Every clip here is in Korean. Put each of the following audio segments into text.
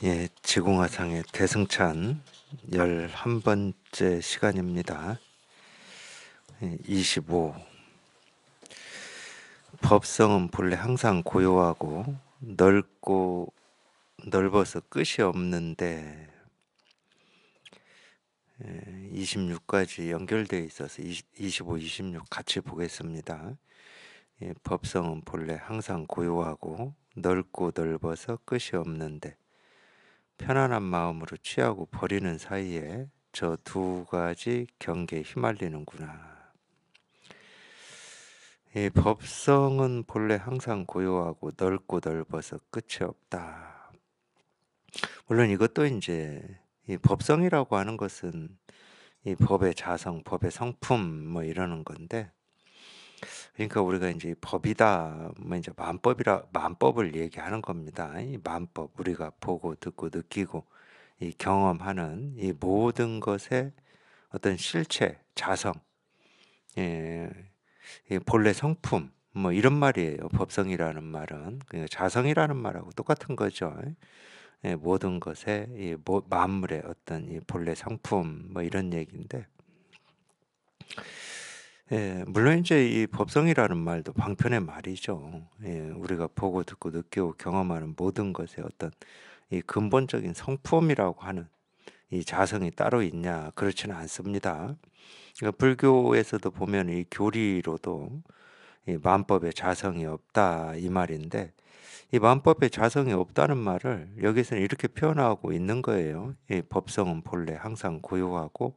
예, 지공화상의 대승찬 11번째 시간입니다. 25. 법성은 본래 항상 고요하고 넓고 넓어서 끝이 없는데 26까지 연결되어 있어서 25, 26 같이 보겠습니다. 예, 법성은 본래 항상 고요하고 넓고 넓어서 끝이 없는데 편안한 마음으로 취하고 버리는 사이에 저 두 가지 경계에 휘말리는구나. 이 법성은 본래 항상 고요하고 넓고 넓어서 끝이 없다. 물론 이것도 이제 이 법성이라고 하는 것은 이 법의 자성, 법의 성품 뭐 이러는 건데, 그러니까 우리가 이제 법이다, 뭐 이제 만법을 얘기하는 겁니다. 이 만법, 우리가 보고 듣고 느끼고 이 경험하는 이 모든 것의 어떤 실체, 자성, 예, 이 본래 성품 뭐 이런 말이에요. 법성이라는 말은 그러니까 자성이라는 말하고 똑같은 거죠. 예, 모든 것의 이 만물의 어떤 이 본래 성품 뭐 이런 얘기인데, 예, 물론 이제 이 법성이라는 말도 방편의 말이죠. 예, 우리가 보고 듣고 느끼고 경험하는 모든 것의 어떤 이 근본적인 성품이라고 하는 이 자성이 따로 있냐? 그렇지는 않습니다. 그러니까 불교에서도 보면 이 교리로도 이 만법에 자성이 없다 이 말인데, 이 만법에 자성이 없다는 말을 여기서는 이렇게 표현하고 있는 거예요. 이 법성은 본래 항상 고요하고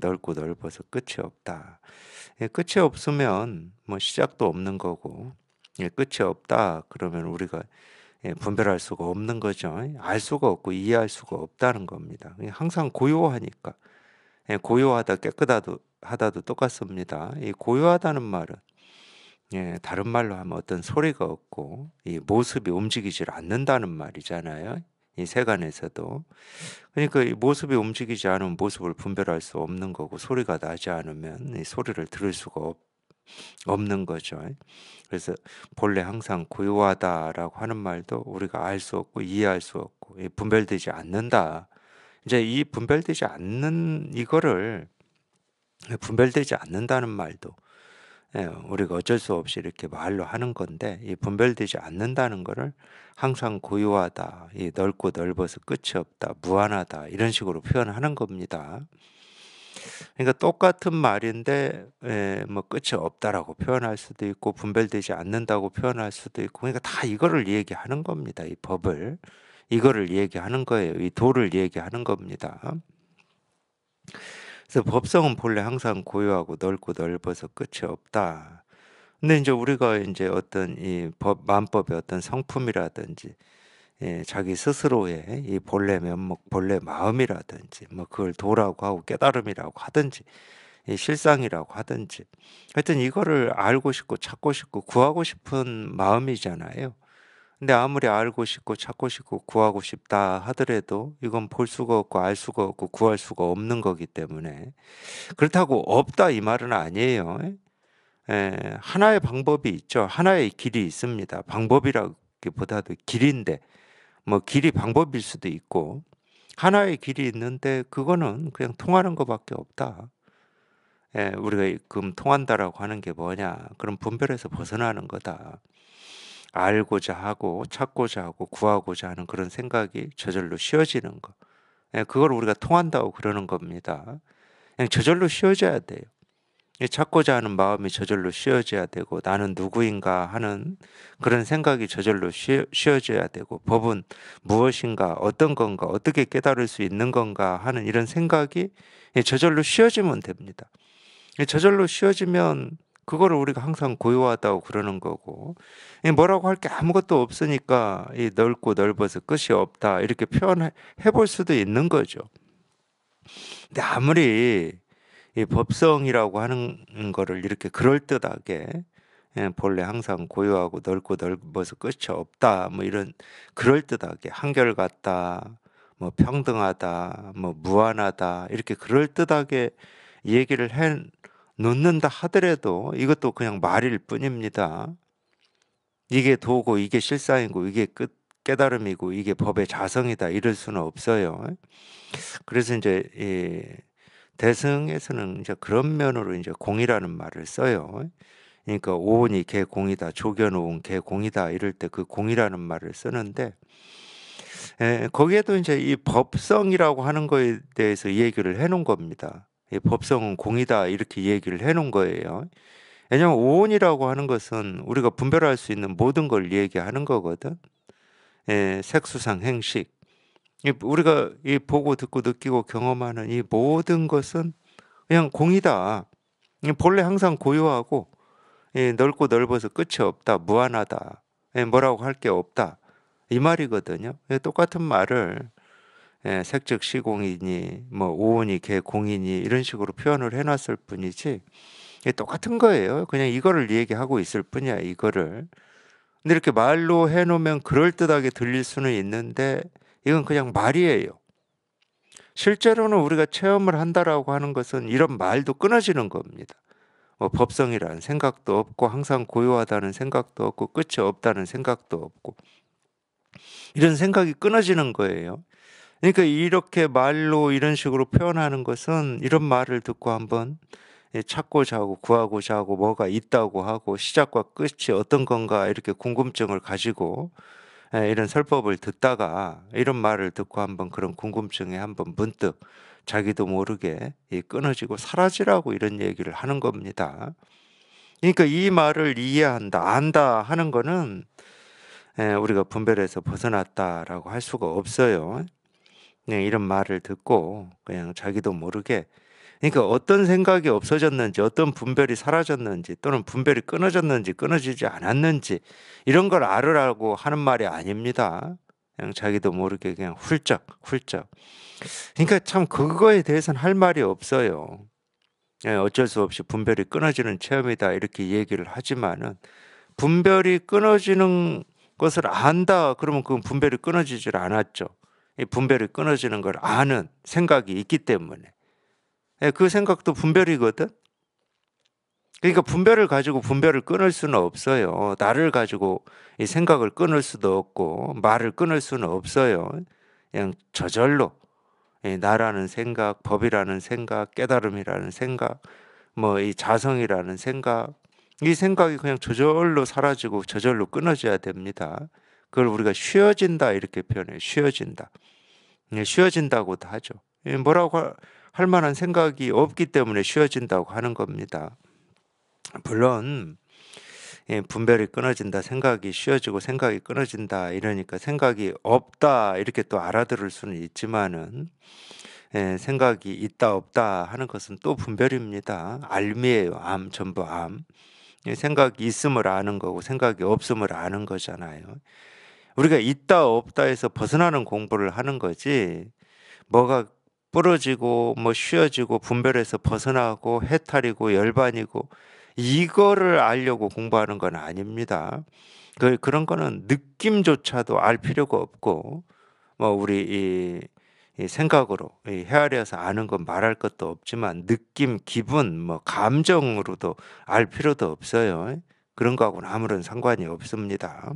넓고 넓어서 끝이 없다. 끝이 없으면 뭐 시작도 없는 거고, 끝이 없다 그러면 우리가 분별할 수가 없는 거죠. 알 수가 없고 이해할 수가 없다는 겁니다. 항상 고요하니까. 고요하다 깨끗하다도 똑같습니다. 이 고요하다는 말은 다른 말로 하면 어떤 소리가 없고 이 모습이 움직이질 않는다는 말이잖아요. 이 세간에서도. 그러니까 이 모습이 움직이지 않으면 모습을 분별할 수 없는 거고, 소리가 나지 않으면 이 소리를 들을 수가 없는 거죠. 그래서 본래 항상 고요하다라고 하는 말도 우리가 알 수 없고 이해할 수 없고 분별되지 않는다. 이제 이 분별되지 않는 이거를, 분별되지 않는다는 말도 우리가 어쩔 수 없이 이렇게 말로 하는 건데, 이 분별되지 않는다는 거를 항상 고요하다, 이 넓고 넓어서 끝이 없다, 무한하다 이런 식으로 표현하는 겁니다. 그러니까 똑같은 말인데 뭐 끝이 없다라고 표현할 수도 있고 분별되지 않는다고 표현할 수도 있고, 그러니까 다 이거를 얘기하는 겁니다. 이 법을, 이거를 얘기하는 거예요. 이 도를 얘기하는 겁니다. 그래서 법성은 본래 항상 고요하고 넓고 넓어서 끝이 없다. 근데 이제 우리가 이제 어떤 이 만법의 어떤 성품이라든지 자기 스스로의 이 본래 면목, 본래 마음이라든지 뭐 그걸 도라고 하고 깨달음이라고 하든지 이 실상이라고 하든지, 하여튼 이거를 알고 싶고 찾고 싶고 구하고 싶은 마음이잖아요. 근데 아무리 알고 싶고 찾고 싶고 구하고 싶다 하더라도 이건 볼 수가 없고 알 수가 없고 구할 수가 없는 거기 때문에, 그렇다고 없다 이 말은 아니에요. 하나의 방법이 있죠. 하나의 길이 있습니다. 방법이라기보다도 길인데, 뭐 길이 방법일 수도 있고 하나의 길이 있는데 그거는 그냥 통하는 것밖에 없다. 우리가 그럼 통한다라고 하는 게 뭐냐? 그럼 분별에서 벗어나는 거다. 알고자 하고 찾고자 하고 구하고자 하는 그런 생각이 저절로 쉬워지는 거. 그걸 우리가 통한다고 그러는 겁니다. 그냥 저절로 쉬워져야 돼요. 찾고자 하는 마음이 저절로 쉬워져야 되고, 나는 누구인가 하는 그런 생각이 저절로 쉬워져야 되고, 법은 무엇인가, 어떤 건가, 어떻게 깨달을 수 있는 건가 하는 이런 생각이 저절로 쉬워지면 됩니다. 저절로 쉬워지면 그거를 우리가 항상 고요하다고 그러는 거고, 뭐라고 할 게 아무것도 없으니까 이 넓고 넓어서 끝이 없다 이렇게 표현해 볼 수도 있는 거죠. 근데 아무리 이 법성이라고 하는 거를 이렇게 그럴듯하게 본래 항상 고요하고 넓고 넓어서 끝이 없다 뭐 이런 그럴듯하게 한결같다, 뭐 평등하다, 뭐 무한하다 이렇게 그럴듯하게 얘기를 해 놓는다 하더라도 이것도 그냥 말일 뿐입니다. 이게 도고 이게 실상이고 이게 깨달음이고 이게 법의 자성이다 이럴 수는 없어요. 그래서 인제 이 대승에서는 이제 그런 면으로 인제 공이라는 말을 써요. 그러니까 "오온이 개공이다. 조겨 놓은 개공이다." 이럴 때 그 공이라는 말을 쓰는데 거기에도 인제 이 법성이라고 하는 거에 대해서 얘기를 해 놓은 겁니다. 이 "법성은 공이다." 이렇게 얘기를 해 놓은 거예요. 왜냐하면 오온이라고 하는 것은 우리가 분별할 수 있는 모든 걸 얘기하는 거거든. 색수상 행식. 이 우리가 이 보고 듣고 느끼고 경험하는 이 모든 것은 그냥 공이다. 본래 항상 고요하고 넓고 넓어서 끝이 없다. 무한하다. 뭐라고 할 게 없다. 이 말이거든요. 똑같은 말을 색즉 시공이니 뭐 오온이 개공이니 이런 식으로 표현을 해 놨을 뿐이지 똑같은 거예요. 그냥 이거를 얘기하고 있을 뿐이야, 이거를. 근데 이렇게 말로 해 놓으면 그럴듯하게 들릴 수는 있는데 이건 그냥 말이에요. 실제로는 우리가 체험을 한다라고 하는 것은 이런 말도 끊어지는 겁니다. 법성이라는 생각도 없고 항상 고요하다는 생각도 없고 끝이 없다는 생각도 없고 이런 생각이 끊어지는 거예요. 그러니까 이렇게 말로 이런 식으로 표현하는 것은 이런 말을 듣고 한번 찾고자 하고 구하고자 하고 뭐가 있다고 하고 시작과 끝이 어떤 건가 이렇게 궁금증을 가지고 이런 설법을 듣다가 이런 말을 듣고 한번 그런 궁금증에 한번 문득 자기도 모르게 끊어지고 사라지라고 이런 얘기를 하는 겁니다. 그러니까 이 말을 이해한다, 안다 하는 거는 우리가 분별에서 벗어났다라고 할 수가 없어요. 그냥 이런 말을 듣고 그냥 자기도 모르게 그러니까 어떤 생각이 없어졌는지 어떤 분별이 사라졌는지 또는 분별이 끊어졌는지 끊어지지 않았는지 이런 걸 알으라고 하는 말이 아닙니다. 그냥 자기도 모르게 그냥 훌쩍 훌쩍. 그러니까 참 그거에 대해서는 할 말이 없어요. 어쩔 수 없이 분별이 끊어지는 체험이다 이렇게 얘기를 하지만은 분별이 끊어지는 것을 안다 그러면 그 분별이 끊어지질 않았죠. 이 분별이 끊어지는 걸 아는 생각이 있기 때문에. 그 생각도 분별이거든. 그러니까 분별을 가지고 분별을 끊을 수는 없어요. 나를 가지고 이 생각을 끊을 수도 없고 말을 끊을 수는 없어요. 그냥 저절로 나라는 생각, 법이라는 생각, 깨달음이라는 생각, 뭐 이 자성이라는 생각, 이 생각이 그냥 저절로 사라지고 저절로 끊어져야 됩니다. 그걸 우리가 쉬어진다 이렇게 표현해요. 쉬어진다. 쉬어진다고도 하죠. 뭐라고 할 만한 생각이 없기 때문에 쉬어진다고 하는 겁니다. 물론 분별이 끊어진다, 생각이 쉬어지고 생각이 끊어진다 이러니까 생각이 없다 이렇게 또 알아들을 수는 있지만은 생각이 있다 없다 하는 것은 또 분별입니다. 알미예요. 암 전부 암. 생각이 있음을 아는 거고 생각이 없음을 아는 거잖아요. 우리가 있다 없다에서 벗어나는 공부를 하는 거지 뭐가 부러지고 뭐 쉬어지고 분별해서 벗어나고 해탈이고 열반이고 이거를 알려고 공부하는 건 아닙니다. 그런 거는 느낌조차도 알 필요가 없고 뭐 우리 이 생각으로 헤아려서 아는 건 말할 것도 없지만 느낌, 기분, 뭐 감정으로도 알 필요도 없어요. 그런 거하고는 아무런 상관이 없습니다.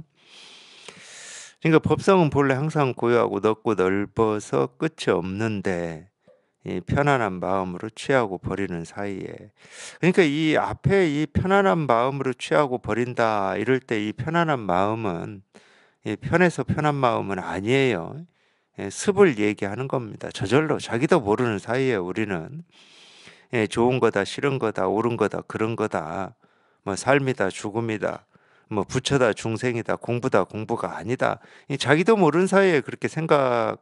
그러니까 법성은 본래 항상 고요하고 넓고 넓어서 끝이 없는데 이 편안한 마음으로 취하고 버리는 사이에 그러니까 이 앞에 이 편안한 마음으로 취하고 버린다 이럴 때 이 편안한 마음은 편해서 편한 마음은 아니에요. 습을 얘기하는 겁니다. 저절로 자기도 모르는 사이에 우리는 좋은 거다 싫은 거다 옳은 거다 그런 거다 뭐 삶이다 죽음이다 뭐 부처다 중생이다 공부다 공부가 아니다 자기도 모르는 사이에 그렇게 생각으로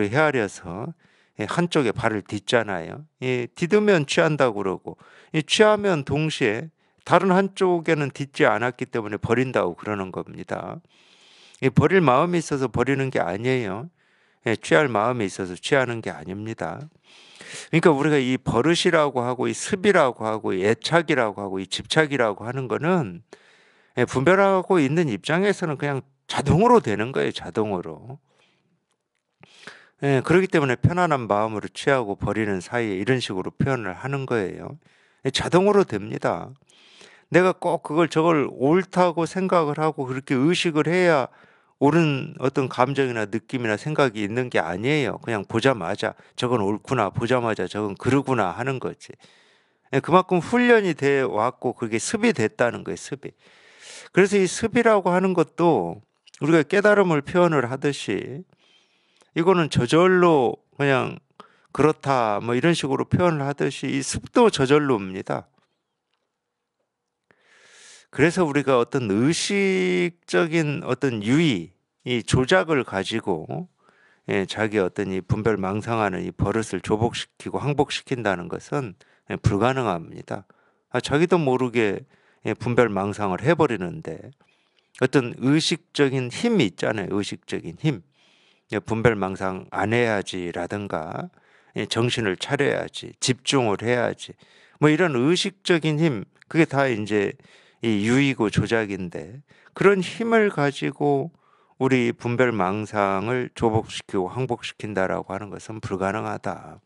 헤아려서 한쪽에 발을 딛잖아요. 딛으면 취한다고 그러고 취하면 동시에 다른 한쪽에는 딛지 않았기 때문에 버린다고 그러는 겁니다. 버릴 마음이 있어서 버리는 게 아니에요. 취할 마음이 있어서 취하는 게 아닙니다. 그러니까 우리가 이 버릇이라고 하고 이 습이라고 하고 이 애착이라고 하고 이 집착이라고 하는 거는 분별하고 있는 입장에서는 그냥 자동으로 되는 거예요, 자동으로. 그렇기 때문에 편안한 마음으로 취하고 버리는 사이에 이런 식으로 표현을 하는 거예요. 자동으로 됩니다. 내가 꼭 그걸 저걸 옳다고 생각을 하고 그렇게 의식을 해야 옳은 어떤 감정이나 느낌이나 생각이 있는 게 아니에요. 그냥 보자마자 저건 옳구나, 보자마자 저건 그러구나 하는 거지. 예, 그만큼 훈련이 돼 왔고 그게 습이 됐다는 거예요, 습이. 그래서 이 습이라고 하는 것도 우리가 깨달음을 표현을 하듯이 이거는 저절로 그냥 그렇다 뭐 이런 식으로 표현을 하듯이 이 습도 저절로입니다. 그래서 우리가 어떤 의식적인 어떤 유의, 이 조작을 가지고 자기 어떤 이 분별 망상하는 이 버릇을 조복시키고 항복시킨다는 것은 불가능합니다. 자기도 모르게 분별 망상을 해버리는데 어떤 의식적인 힘이 있잖아요. 의식적인 힘. 분별 망상 안 해야지라든가 정신을 차려야지, 집중을 해야지. 뭐 이런 의식적인 힘, 그게 다 이제 이 유의고 조작인데 그런 힘을 가지고 우리 분별 망상을 조복시키고 항복시킨다라고 하는 것은 불가능하다.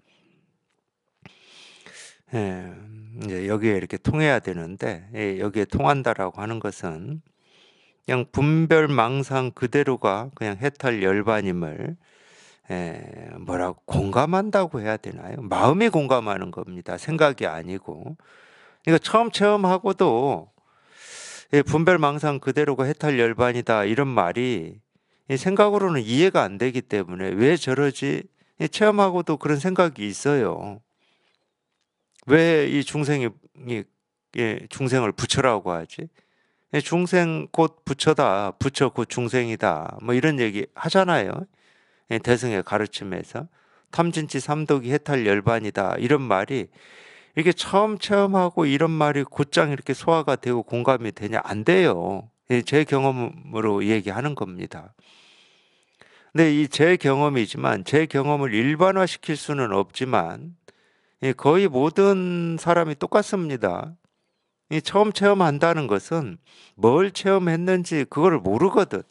예, 이제 여기에 이렇게 통해야 되는데 여기에 통한다라고 하는 것은 그냥 분별 망상 그대로가 그냥 해탈 열반임을 뭐라고 공감한다고 해야 되나요? 마음이 공감하는 겁니다. 생각이 아니고. 그러니까 처음 체험하고도 분별 망상 그대로가 해탈 열반이다 이런 말이 생각으로는 이해가 안 되기 때문에 왜 저러지? 체험하고도 그런 생각이 있어요. 왜 이 중생이 중생을 부처라고 하지? 중생 곧 부처다, 부처 곧 중생이다, 뭐 이런 얘기 하잖아요. 대승의 가르침에서 탐진치 삼독이 해탈 열반이다 이런 말이 이렇게 처음 체험하고 이런 말이 곧장 이렇게 소화가 되고 공감이 되냐? 안 돼요. 제 경험으로 얘기하는 겁니다. 근데 이 제 경험이지만 제 경험을 일반화시킬 수는 없지만 거의 모든 사람이 똑같습니다. 처음 체험한다는 것은 뭘 체험했는지 그거를 모르거든.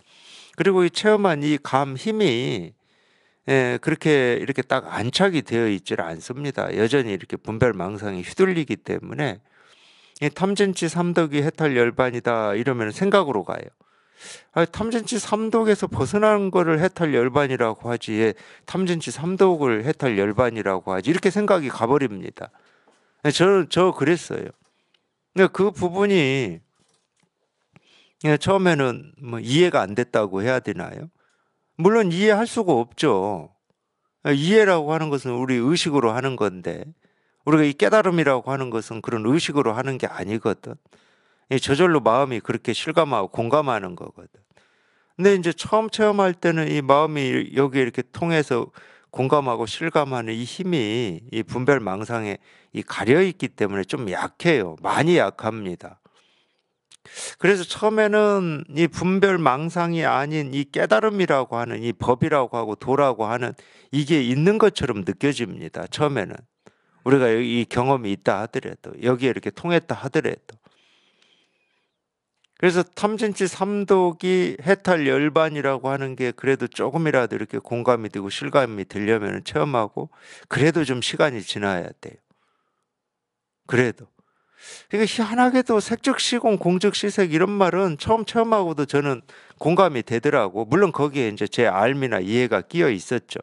그리고 이 체험한 이 감 힘이 그렇게 이렇게 딱 안착이 되어 있질 않습니다. 여전히 이렇게 분별 망상이 휘둘리기 때문에 이 탐진치 삼독이 해탈 열반이다 이러면 생각으로 가요. 탐진치 삼독에서 벗어나는 거를 해탈 열반이라고 하지 탐진치 삼독을 해탈 열반이라고 하지 이렇게 생각이 가버립니다. 저 그랬어요. 근데 그 부분이 처음에는 뭐 이해가 안 됐다고 해야 되나요? 물론 이해할 수가 없죠. 이해라고 하는 것은 우리 의식으로 하는 건데 우리가 이 깨달음이라고 하는 것은 그런 의식으로 하는 게 아니거든. 저절로 마음이 그렇게 실감하고 공감하는 거거든. 근데 이제 처음 체험할 때는 이 마음이 여기에 이렇게 통해서 공감하고 실감하는 이 힘이 이 분별 망상에 이 가려 있기 때문에 좀 약해요. 많이 약합니다. 그래서 처음에는 이 분별 망상이 아닌 이 깨달음이라고 하는 이 법이라고 하고 도라고 하는 이게 있는 것처럼 느껴집니다. 처음에는. 우리가 이 경험이 있다 하더라도 여기에 이렇게 통했다 하더라도. 그래서 탐진치 삼독이 해탈 열반이라고 하는 게 그래도 조금이라도 이렇게 공감이 되고 실감이 되려면 체험하고 그래도 좀 시간이 지나야 돼요. 그래도. 그러니까 희한하게도 색즉시공 공즉시색 이런 말은 처음 체험하고도 저는 공감이 되더라고. 물론 거기에 이제 제 알미나 이해가 끼어 있었죠.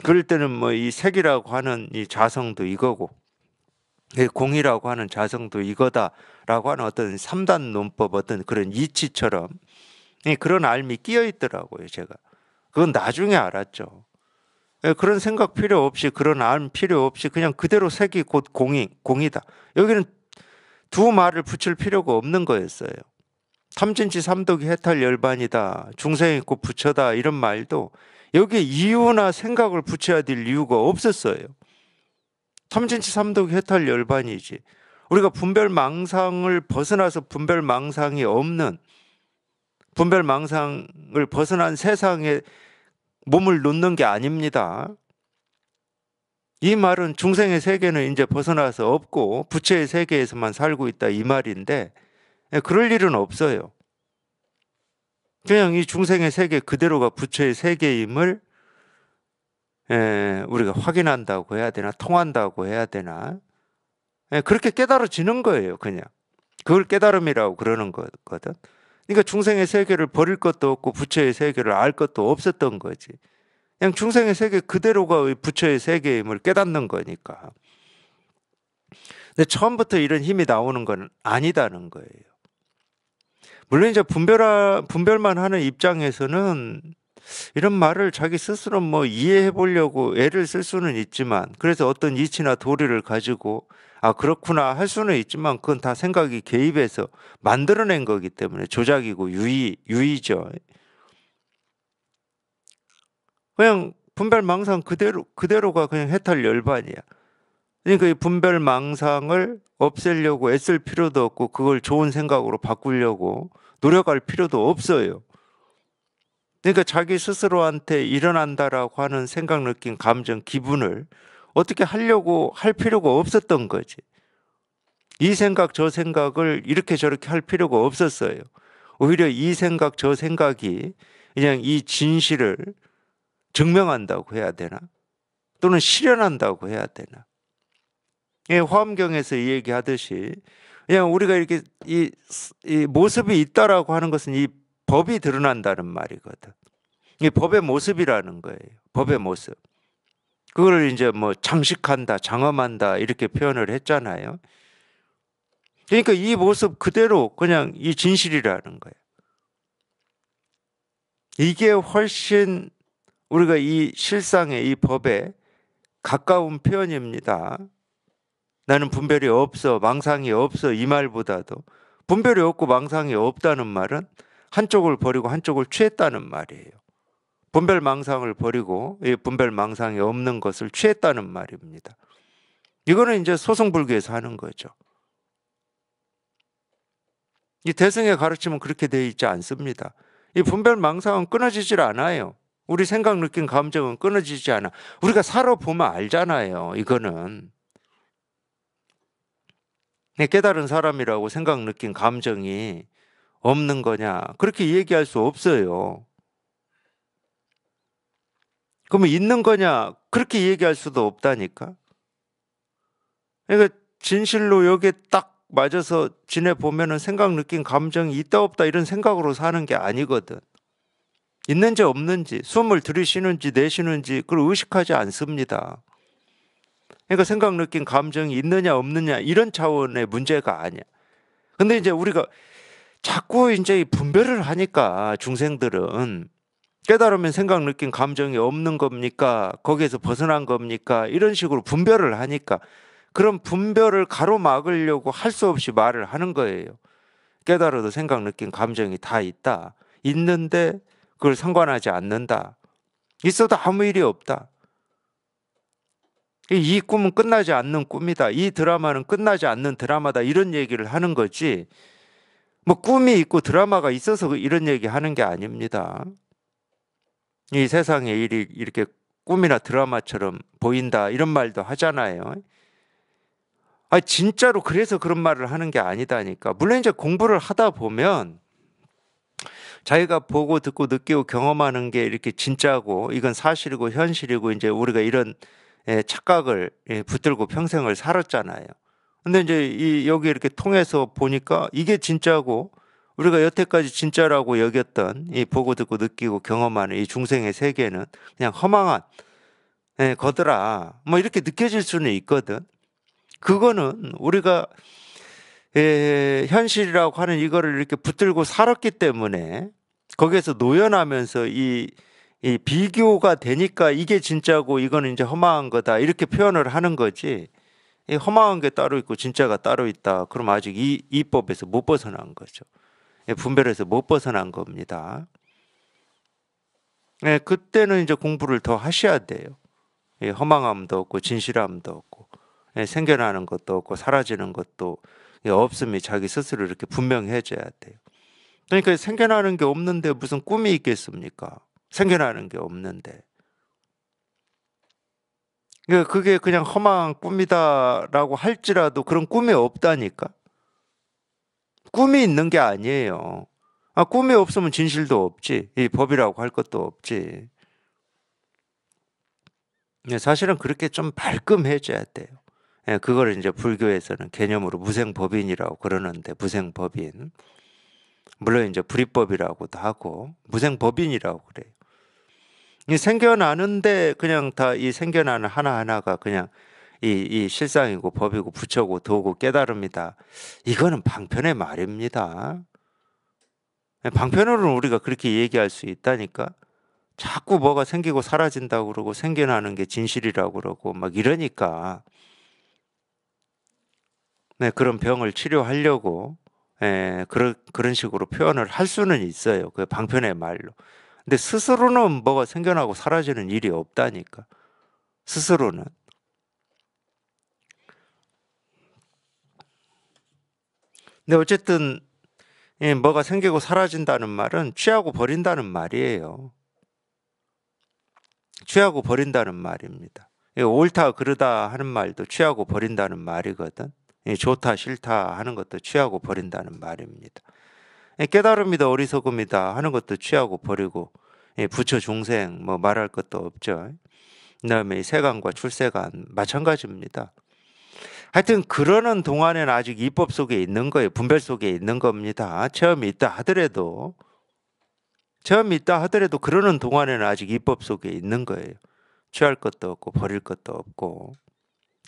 그럴 때는 뭐 이 색이라고 하는 이 자성도 이거고 공이라고 하는 자성도 이거다라고 하는 어떤 3단 논법 어떤 그런 이치처럼 그런 알미 끼어 있더라고요, 제가. 그건 나중에 알았죠. 그런 생각 필요 없이 그런 알 필요 없이 그냥 그대로 색이 곧 공이다. 여기는 두 말을 붙일 필요가 없는 거였어요. 탐진치 삼독이 해탈 열반이다. 중생이 곧 부처다. 이런 말도 여기에 이유나 생각을 붙여야 될 이유가 없었어요. 탐진치 삼독이 해탈 열반이지. 우리가 분별 망상을 벗어나서 분별 망상이 없는 분별 망상을 벗어난 세상에 몸을 놓는 게 아닙니다. 이 말은 중생의 세계는 이제 벗어나서 없고 부처의 세계에서만 살고 있다 이 말인데 그럴 일은 없어요. 그냥 이 중생의 세계 그대로가 부처의 세계임을 우리가 확인한다고 해야 되나 통한다고 해야 되나 그렇게 깨달아지는 거예요. 그냥 그걸 깨달음이라고 그러는 거거든. 그러니까 중생의 세계를 버릴 것도 없고 부처의 세계를 알 것도 없었던 거지. 그냥 중생의 세계 그대로가 부처의 세계임을 깨닫는 거니까. 근데 처음부터 이런 힘이 나오는 건 아니다는 거예요. 물론 이제 분별만 하는 입장에서는 이런 말을 자기 스스로 뭐 이해해 보려고 애를 쓸 수는 있지만, 그래서 어떤 이치나 도리를 가지고 아 그렇구나 할 수는 있지만, 그건 다 생각이 개입해서 만들어낸 거기 때문에 조작이고 유의죠. 그냥 분별망상 그대로가 그냥 해탈 열반이야. 그러니까 이 분별망상을 없애려고 애쓸 필요도 없고 그걸 좋은 생각으로 바꾸려고 노력할 필요도 없어요. 그러니까 자기 스스로한테 일어난다라고 하는 생각, 느낌, 감정, 기분을 어떻게 하려고 할 필요가 없었던 거지. 이 생각, 저 생각을 이렇게 저렇게 할 필요가 없었어요. 오히려 이 생각, 저 생각이 그냥 이 진실을 증명한다고 해야 되나? 또는 실현한다고 해야 되나? 예, 화엄경에서 이 얘기하듯이 그냥 우리가 이렇게 이 모습이 있다라고 하는 것은 이 법이 드러난다는 말이거든. 이 법의 모습이라는 거예요. 법의 모습. 그거를 이제 뭐 장식한다, 장엄한다 이렇게 표현을 했잖아요. 그러니까 이 모습 그대로 그냥 이 진실이라는 거예요. 이게 훨씬 우리가 이 실상의 이 법에 가까운 표현입니다. 나는 분별이 없어, 망상이 없어 이 말보다도 분별이 없고 망상이 없다는 말은 한쪽을 버리고 한쪽을 취했다는 말이에요. 분별 망상을 버리고 이 분별 망상이 없는 것을 취했다는 말입니다. 이거는 이제 소승불교에서 하는 거죠. 이 대승의 가르침은 그렇게 되어 있지 않습니다. 이 분별 망상은 끊어지질 않아요. 우리 생각, 느낌, 감정은 끊어지지 않아. 우리가 살아보면 알잖아요. 이거는 깨달은 사람이라고 생각, 느낌, 감정이 없는 거냐? 그렇게 얘기할 수 없어요. 그러면 있는 거냐? 그렇게 얘기할 수도 없다니까. 그러니까 진실로 여기에 딱 맞아서 지내보면은 생각, 느낌, 감정이 있다 없다 이런 생각으로 사는 게 아니거든. 있는지 없는지, 숨을 들이쉬는지 내쉬는지 그걸 의식하지 않습니다. 그러니까 생각, 느낌, 감정이 있느냐 없느냐 이런 차원의 문제가 아니야. 근데 이제 우리가 자꾸 이제 이 분별을 하니까 중생들은 깨달으면 생각, 느낌, 감정이 없는 겁니까? 거기에서 벗어난 겁니까? 이런 식으로 분별을 하니까 그런 분별을 가로막으려고 할 수 없이 말을 하는 거예요. 깨달아도 생각, 느낌, 감정이 다 있다. 있는데 그걸 상관하지 않는다. 있어도 아무 일이 없다. 이 꿈은 끝나지 않는 꿈이다. 이 드라마는 끝나지 않는 드라마다. 이런 얘기를 하는 거지. 뭐 꿈이 있고 드라마가 있어서 이런 얘기 하는 게 아닙니다. 이 세상의 일이 이렇게 꿈이나 드라마처럼 보인다. 이런 말도 하잖아요. 아, 진짜로 그래서 그런 말을 하는 게 아니다니까. 물론 이제 공부를 하다 보면 자기가 보고 듣고 느끼고 경험하는 게 이렇게 진짜고 이건 사실이고 현실이고 이제 우리가 이런 착각을 붙들고 평생을 살았잖아요. 근데 이제 여기 이렇게 통해서 보니까 이게 진짜고 우리가 여태까지 진짜라고 여겼던 이 보고 듣고 느끼고 경험하는 이 중생의 세계는 그냥 허망한 거더라. 뭐 이렇게 느껴질 수는 있거든. 그거는 우리가 현실이라고 하는 이거를 이렇게 붙들고 살았기 때문에 거기에서 노연하면서 이 비교가 되니까 이게 진짜고 이거는 이제 허망한 거다 이렇게 표현을 하는 거지. 이 허망한 게 따로 있고 진짜가 따로 있다. 그럼 아직 이 법에서 못 벗어난 거죠. 분별에서 못 벗어난 겁니다. 그때는 이제 공부를 더 하셔야 돼요. 허망함도 없고 진실함도 없고 생겨나는 것도 없고 사라지는 것도 없음이 자기 스스로 이렇게 분명해져야 돼요. 그러니까 생겨나는 게 없는데 무슨 꿈이 있겠습니까? 생겨나는 게 없는데. 그게 그냥 허망한 꿈이다라고 할지라도 그런 꿈이 없다니까. 꿈이 있는 게 아니에요. 아, 꿈이 없으면 진실도 없지. 이 법이라고 할 것도 없지. 사실은 그렇게 좀 말끔해져야 돼요. 그걸 이제 불교에서는 개념으로 무생법인이라고 그러는데, 무생법인. 물론 이제 불이법이라고도 하고 무생법인이라고 그래요. 이 생겨나는데 그냥 다 이 생겨나는 하나하나가 그냥 이 실상이고 법이고 부처고 도고 깨달음이다. 이거는 방편의 말입니다. 방편으로는 우리가 그렇게 얘기할 수 있다니까. 자꾸 뭐가 생기고 사라진다고 그러고 생겨나는 게 진실이라고 그러고 막 이러니까 네, 그런 병을 치료하려고 그런 식으로 표현을 할 수는 있어요. 그 방편의 말로. 근데 스스로는 뭐가 생겨나고 사라지는 일이 없다니까. 스스로는. 근데 어쨌든 뭐가 생기고 사라진다는 말은 취하고 버린다는 말이에요. 취하고 버린다는 말입니다. 옳다 그르다 하는 말도 취하고 버린다는 말이거든. 좋다 싫다 하는 것도 취하고 버린다는 말입니다. 깨달음이다 어리석음이다 하는 것도 취하고 버리고 부처 중생 뭐 말할 것도 없죠. 그다음에 이 세간과 출세간 마찬가지입니다. 하여튼 그러는 동안에는 아직 이법 속에 있는 거예요. 분별 속에 있는 겁니다. 체험이 있다 하더라도 그러는 동안에는 아직 이법 속에 있는 거예요. 취할 것도 없고 버릴 것도 없고.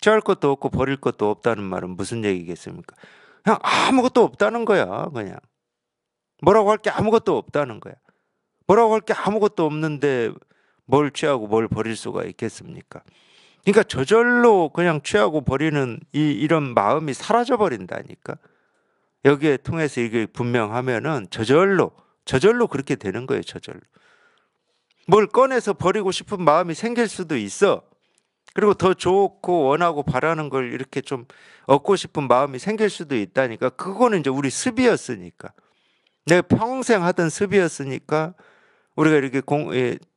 취할 것도 없고 버릴 것도 없다는 말은 무슨 얘기겠습니까? 그냥 아무것도 없다는 거야. 그냥 뭐라고 할 게 아무것도 없다는 거야. 뭐라고 할 게 아무것도 없는데 뭘 취하고 뭘 버릴 수가 있겠습니까? 그러니까 저절로 그냥 취하고 버리는 이런 마음이 사라져 버린다니까. 여기에 통해서 이게 분명하면은 저절로 그렇게 되는 거예요. 저절로. 뭘 꺼내서 버리고 싶은 마음이 생길 수도 있어. 그리고 더 좋고 원하고 바라는 걸 이렇게 좀 얻고 싶은 마음이 생길 수도 있다니까. 그거는 이제 우리 습이었으니까. 내가 평생 하던 습이었으니까 우리가 이렇게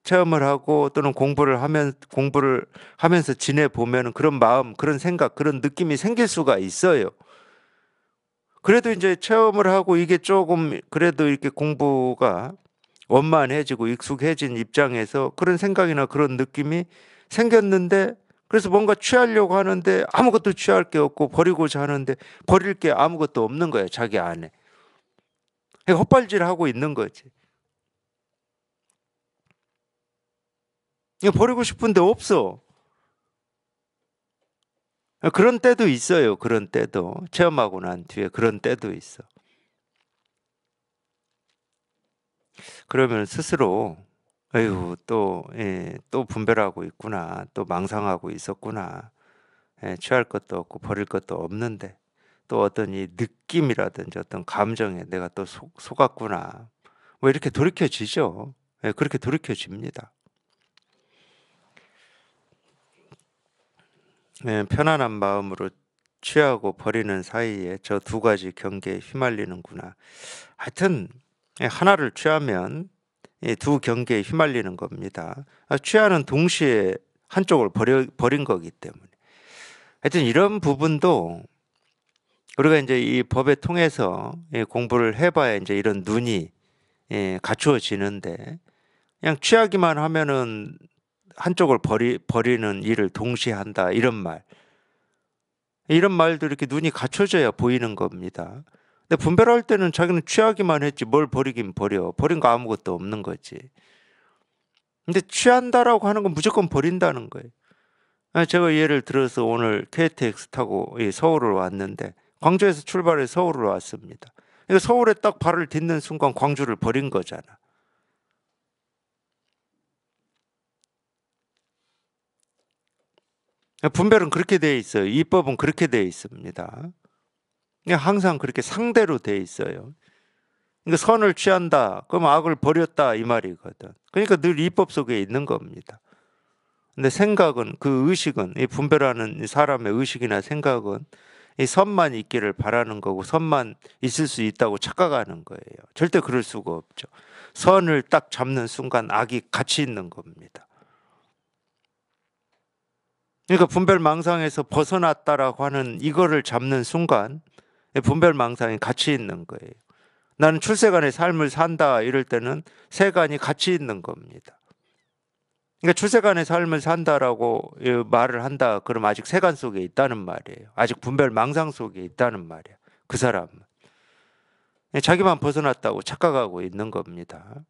체험을 하고 또는 공부를 하면서 지내 보면은 그런 마음, 그런 생각, 그런 느낌이 생길 수가 있어요. 그래도 이제 체험을 하고 이게 조금 그래도 이렇게 공부가 원만해지고 익숙해진 입장에서 그런 생각이나 그런 느낌이 생겼는데 그래서 뭔가 취하려고 하는데 아무것도 취할 게 없고 버리고자 하는데 버릴 게 아무것도 없는 거야, 자기 안에. 헛발질하고 있는 거지. 이거 버리고 싶은데 없어. 그런 때도 있어요. 그런 때도. 체험하고 난 뒤에 그런 때도 있어. 그러면 스스로 아유 또 분별하고 있구나. 또 망상하고 있었구나. 취할 것도 없고 버릴 것도 없는데 또 어떤 이 느낌이라든지 어떤 감정에 내가 또 속았구나. 뭐 이렇게 돌이켜지죠. 그렇게 돌이켜집니다. 편안한 마음으로 취하고 버리는 사이에 저 두 가지 경계에 휘말리는구나. 하여튼 하나를 취하면 두 경계에 휘말리는 겁니다. 취하는 동시에 한쪽을 버린 거기 때문에. 하여튼 이런 부분도 우리가 이제 이 법에 통해서 공부를 해봐야 이제 이런 눈이 갖추어지는데 그냥 취하기만 하면은 한쪽을 버리는 일을 동시에 한다 이런 말도 이렇게 눈이 갖춰져야 보이는 겁니다. 근데 분별할 때는 자기는 취하기만 했지 뭘 버리긴 버려. 버린 거 아무것도 없는 거지. 근데 취한다라고 하는 건 무조건 버린다는 거예요. 제가 예를 들어서 오늘 KTX 타고 서울을 왔는데 광주에서 출발해서 서울을 왔습니다. 그러니까 서울에 딱 발을 딛는 순간 광주를 버린 거잖아. 분별은 그렇게 돼 있어요. 이법은 그렇게 돼 있습니다. 항상 그렇게 상대로 돼 있어요. 그러니까 선을 취한다. 그럼 악을 버렸다 이 말이거든. 그러니까 늘 이법 속에 있는 겁니다. 근데 생각은 그 의식은 이 분별하는 사람의 의식이나 생각은 이 선만 있기를 바라는 거고 선만 있을 수 있다고 착각하는 거예요. 절대 그럴 수가 없죠. 선을 딱 잡는 순간 악이 같이 있는 겁니다. 그러니까 분별망상에서 벗어났다라고 하는 이거를 잡는 순간 분별망상이 같이 있는 거예요. 나는 출세간의 삶을 산다 이럴 때는 세간이 같이 있는 겁니다. 그러니까 출세간의 삶을 산다라고 말을 한다 그럼 아직 세간 속에 있다는 말이에요. 아직 분별망상 속에 있다는 말이에요. 그 사람은. 자기만 벗어났다고 착각하고 있는 겁니다.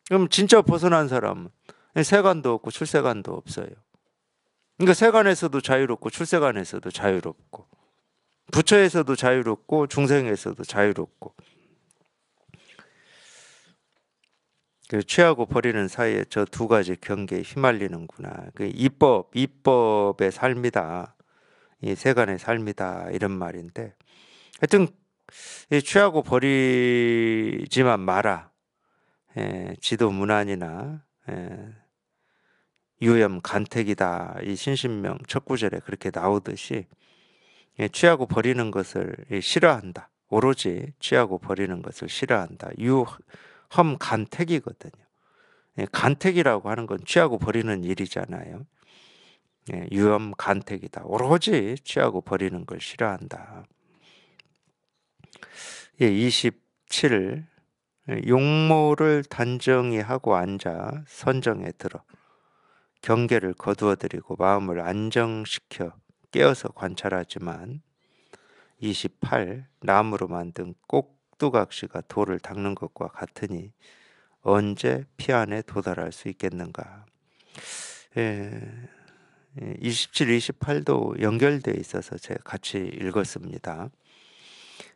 그럼 진짜 벗어난 사람은 세간도 없고 출세간도 없어요. 그러니까 세간에서도 자유롭고 출세간에서도 자유롭고 부처에서도 자유롭고 중생에서도 자유롭고, 그 취하고 버리는 사이에 저 두 가지 경계에 휘말리는구나. 그 이법의 삶이다. 이 세간의 삶이다. 이런 말인데, 하여튼 이 취하고 버리지만 마라. 지도문안이나 유염 간택이다. 이 신신명 첫 구절에 그렇게 나오듯이 취하고 버리는 것을 싫어한다. 오로지 취하고 버리는 것을 싫어한다. 유험 간택이거든요. 간택이라고 하는 건 취하고 버리는 일이잖아요. 유험 간택이다. 오로지 취하고 버리는 걸 싫어한다. 27. 용모를 단정히 하고 앉아 선정에 들어 경계를 거두어들이고 마음을 안정시켜 깨어서 관찰하지만. 28. 나무로 만든 꼭두각시가 돌을 닦는 것과 같으니 언제 피 안에 도달할 수 있겠는가. 27, 28도 연결되어 있어서 제가 같이 읽었습니다.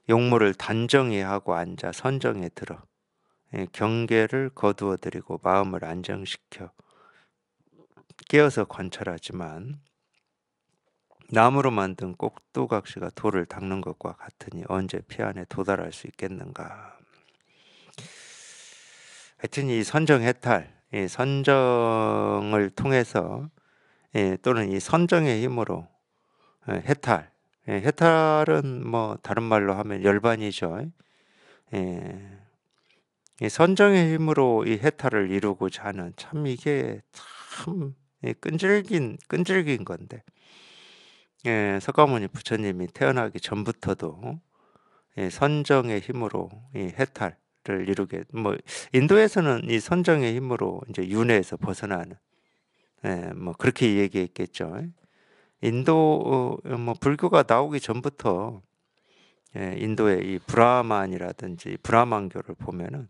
용모를 단정히 하고 앉아 선정에 들어 경계를 거두어들이고 마음을 안정시켜 깨어서 관찰하지만 나무로 만든 꼭두각시가 돌을 닦는 것과 같으니 언제 피 안에 도달할 수 있겠는가. 하여튼 이 선정해탈, 이 선정을 통해서 또는 이 선정의 힘으로 해탈, 해탈은 뭐 다른 말로 하면 열반이죠. 이 선정의 힘으로 이 해탈을 이루고자 하는, 참 이게 참 끈질긴 건데, 석가모니 부처님이 태어나기 전부터도 선정의 힘으로 이 해탈을 이루게, 뭐 인도에서는 이 선정의 힘으로 이제 윤회에서 벗어나는, 뭐 그렇게 얘기했겠죠. 인도 뭐 불교가 나오기 전부터 인도의 이 브라만이라든지 브라만교를 보면은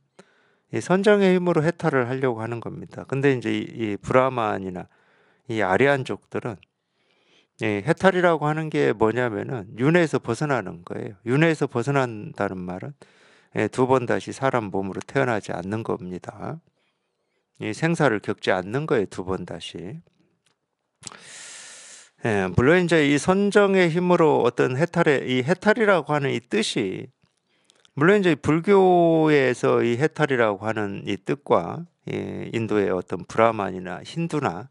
이 선정의 힘으로 해탈을 하려고 하는 겁니다. 근데 이제 이 브라만이나 이 아리안족들은 해탈이라고 하는 게 뭐냐면은 윤회에서 벗어나는 거예요. 윤회에서 벗어난다는 말은 두 번 다시 사람 몸으로 태어나지 않는 겁니다. 이 생사를 겪지 않는 거예요, 두 번 다시. 물론 이제 이 선정의 힘으로 어떤 이 해탈이라고 하는 이 뜻이, 물론 이제 불교에서 이 해탈이라고 하는 이 뜻과 인도의 어떤 브라만이나 힌두나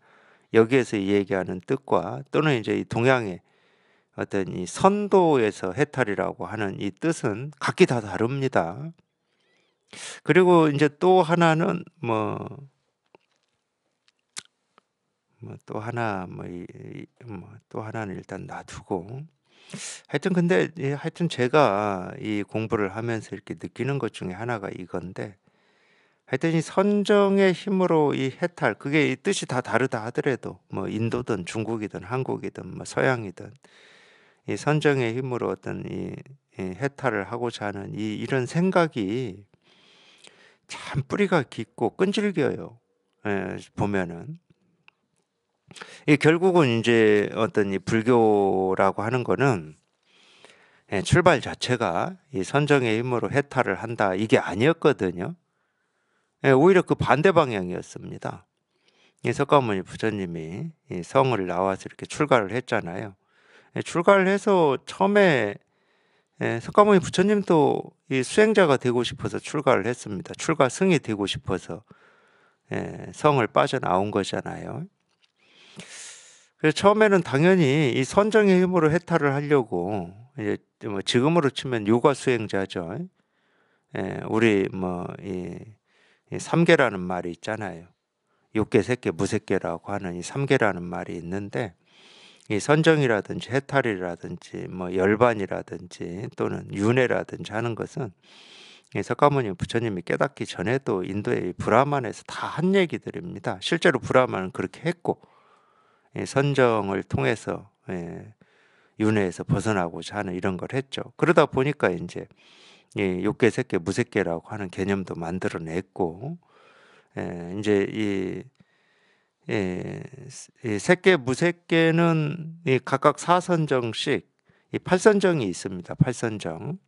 여기에서 얘기하는 뜻과, 또는 이제 이 동양의 어떤 이 선도에서 해탈이라고 하는 이 뜻은 각기 다 다릅니다. 그리고 이제 또 하나는 또 하나는 일단 놔두고, 하여튼 근데 하여튼 제가 이 공부를 하면서 이렇게 느끼는 것 중에 하나가 이건데, 하여튼 이 선정의 힘으로 이 해탈, 그게 이 뜻이 다 다르다 하더라도 뭐 인도든 중국이든 한국이든 뭐 서양이든 이 선정의 힘으로 어떤 이 해탈을 하고자 하는 이런 생각이 참 뿌리가 깊고 끈질겨요. 보면은 이 결국은 이제 어떤 이 불교라고 하는 거는 출발 자체가 이 선정의 힘으로 해탈을 한다, 이게 아니었거든요. 오히려 그 반대 방향이었습니다. 이 석가모니 부처님이 이 성을 나와서 이렇게 출가를 했잖아요. 출가를 해서 처음에 석가모니 부처님도 이 수행자가 되고 싶어서 출가를 했습니다. 출가 승이 되고 싶어서 성을 빠져나온 거잖아요. 그래서 처음에는 당연히 이 선정의 힘으로 해탈을 하려고, 이제 뭐 지금으로 치면 요가 수행자죠. 우리 이 삼계라는 말이 있잖아요. 육계, 색계, 무색계라고 하는 이 삼계라는 말이 있는데, 이 선정이라든지 해탈이라든지 뭐 열반이라든지 또는 윤회라든지 하는 것은 이 석가모니 부처님이 깨닫기 전에도 인도의 브라만에서 다 한 얘기들입니다. 실제로 브라만은 그렇게 했고, 선정을 통해서 윤회에서 벗어나고자 하는 이런 걸 했죠. 그러다 보니까 이제 욕계, 색계, 무색계라고 하는 개념도 만들어냈고, 인제 이 색계, 무색계는 이 각각 4선정씩 이 8선정이 있습니다. 8선정.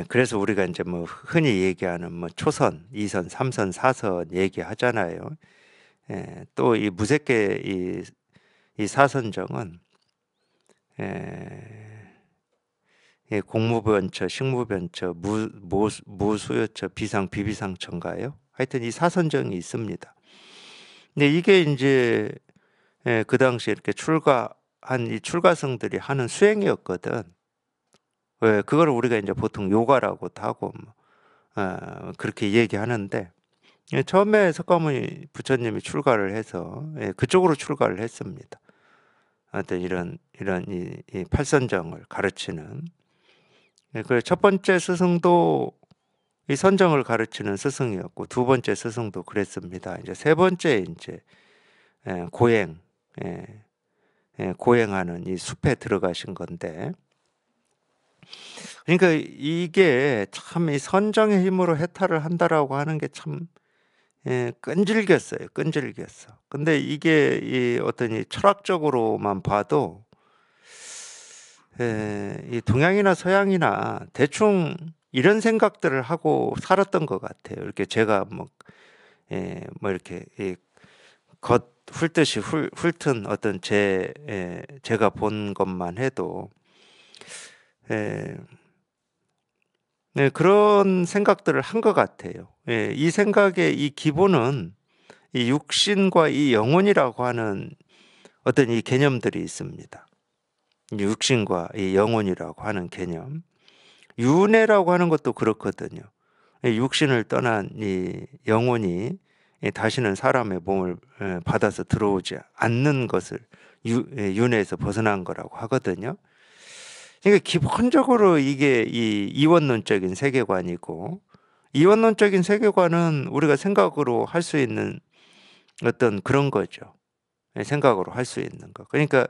그래서 우리가 인제 뭐 흔히 얘기하는 뭐 초선, 2선, 3선, 4선 얘기하잖아요. 또 이 무색계 이 4선정은 공무변처, 식무변처, 무수요처, 비상, 비비상처인가요? 하여튼 이 4선정이 있습니다. 근데 이게 인제 그 당시에 이렇게 출가한 이 출가성들이 하는 수행이었거든. 그거를 우리가 인제 보통 요가라고도 하고 뭐 그렇게 얘기하는데, 처음에 석가모니 부처님이 출가를 해서 그쪽으로 출가를 했습니다. 어떤 이런 이 팔선정을 가르치는. 그 첫 번째 스승도 이 선정을 가르치는 스승이었고, 두 번째 스승도 그랬습니다. 이제 세 번째 인제 고행, 고행하는 이 숲에 들어가신 건데, 그러니까 이게 참 이 '선정의 힘으로 해탈을 한다.'라고 하는 게 참 끈질겼어요. 끈질겼어. 근데 이게 이 어떤 이 철학적으로만 봐도 이 동양이나 서양이나 대충 이런 생각들을 하고 살았던 것 같아요. 이렇게 제가 뭐 이렇게 겉 훑듯이 훑은 어떤 제가 본 것만 해도 예 그런 생각들을 한 것 같아요. 이 생각의 이 기본은 이 육신과 이 영혼이라고 하는 어떤 이 개념들이 있습니다. 이 육신과 이 영혼이라고 하는 개념. 윤회라고 하는 것도 그렇거든요. 육신을 떠난 이 영혼이 다시는 사람의 몸을 받아서 들어오지 않는 것을 윤회에서 벗어난 거라고 하거든요. 그러니까 기본적으로 이게 이 이원론적인 세계관이고, 이원론적인 세계관은 우리가 생각으로 할 수 있는 어떤 그런 거죠. 생각으로 할 수 있는 거. 그러니까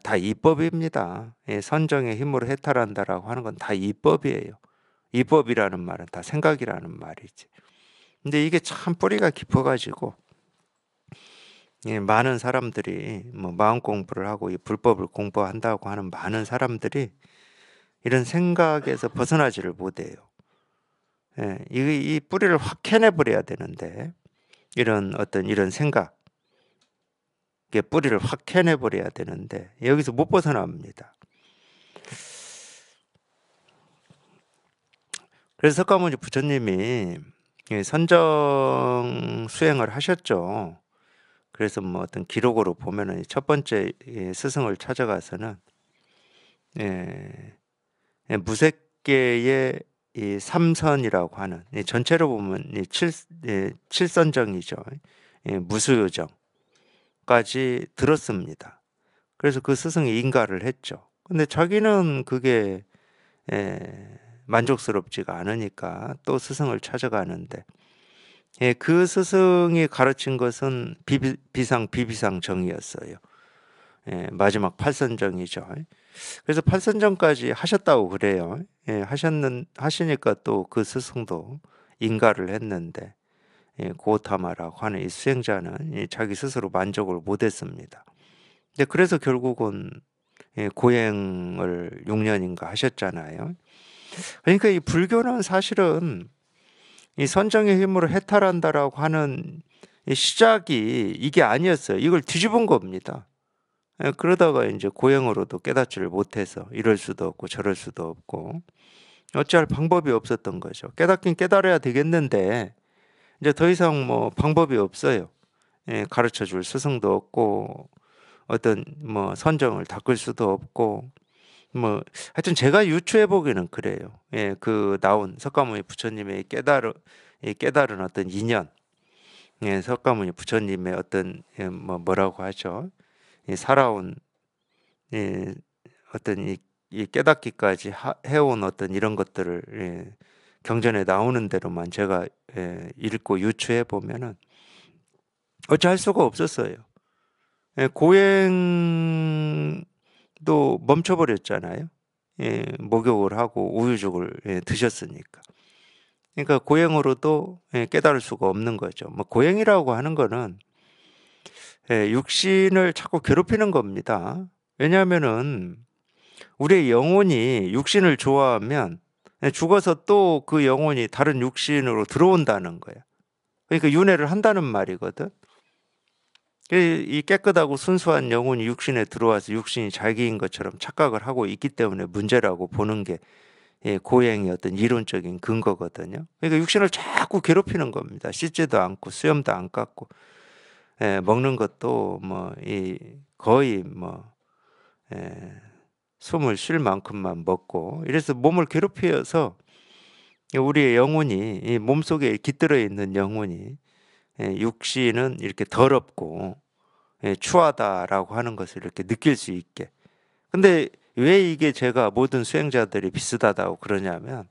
다 이법입니다. 선정의 힘으로 해탈한다라고 하는 건 다 이법이에요. 이법이라는 말은 다 생각이라는 말이지. 근데 이게 참 뿌리가 깊어 가지고 많은 사람들이 뭐 마음 공부를 하고 이 불법을 공부한다고 하는 많은 사람들이 이런 생각에서 벗어나지를 못해요. 이 뿌리를 확 캐내 버려야 되는데, 이런 어떤 이런 생각, 이 뿌리를 확 캐내 버려야 되는데 여기서 못 벗어납니다. 그래서 석가모니 부처님이 선정 수행을 하셨죠. 그래서 뭐 어떤 기록으로 보면은 첫 번째 스승을 찾아가서는 예 무색계의 이 삼선이라고 하는, 전체로 보면 이 칠선정이죠. 무수요정까지 들었습니다. 그래서 그 스승이 인가를 했죠. 근데 자기는 그게 만족스럽지가 않으니까 또 스승을 찾아가는데, 그 스승이 가르친 것은 비상 비비상정이었어요. 마지막 팔선정이죠. 그래서 팔선정까지 하셨다고 그래요. 하시니까 또 그 스승도 인가를 했는데, 고타마라고 하는 이 수행자는 자기 스스로 만족을 못했습니다. 근데 그래서 결국은 고행을 6년인가 하셨잖아요. 그러니까 이 불교는 사실은 이 선정의 힘으로 해탈한다라고 하는 이 시작이 이게 아니었어요. 이걸 뒤집은 겁니다. 그러다가 인제 고행으로도 깨닫지를 못해서 이럴 수도 없고 저럴 수도 없고 어찌할 방법이 없었던 거죠. 깨닫긴 깨달아야 되겠는데 이제 더 이상 뭐 방법이 없어요. 가르쳐 줄 스승도 없고 어떤 뭐 선정을 닦을 수도 없고, 뭐 하여튼 제가 유추해 보기에는 그래요. 그 나온 석가모니 부처님의 이 깨달은 어떤 인연, 석가모니 부처님의 어떤 뭐라고 하죠? 살아온 어떤 이 깨닫기까지 해온 어떤 이런 것들을 경전에 나오는 대로만 제가 읽고 유추해 보면은 어찌할 수가 없었어요. 고행도 멈춰 버렸잖아요. 목욕을 하고 우유죽을 드셨으니까. 그러니까 고행으로도 깨달을 수가 없는 거죠. 뭐 고행이라고 하는 거는 육신을 자꾸 괴롭히는 겁니다. 왜냐하면은 우리의 영혼이 육신을 좋아하면 죽어서 또 그 영혼이 다른 육신으로 들어온다는 거야. 그러니까 윤회를 한다는 말이거든. 이 깨끗하고 순수한 영혼이 육신에 들어와서 육신이 자기인 것처럼 착각을 하고 있기 때문에 문제라고 보는 게 고행의 어떤 이론적인 근거거든요. 그러니까 육신을 자꾸 괴롭히는 겁니다. 씻지도 않고 수염도 안 깎고 먹는 것도 거의 숨을 쉴 만큼만 먹고 이래서 몸을 괴롭혀서 우리의 영혼이 이 몸속에 깃들어 있는 영혼이 육신은 이렇게 더럽고 추하다라고 하는 것을 이렇게 느낄 수 있게. 근데 왜 이게 제가 모든 수행자들이 비슷하다고 그러냐면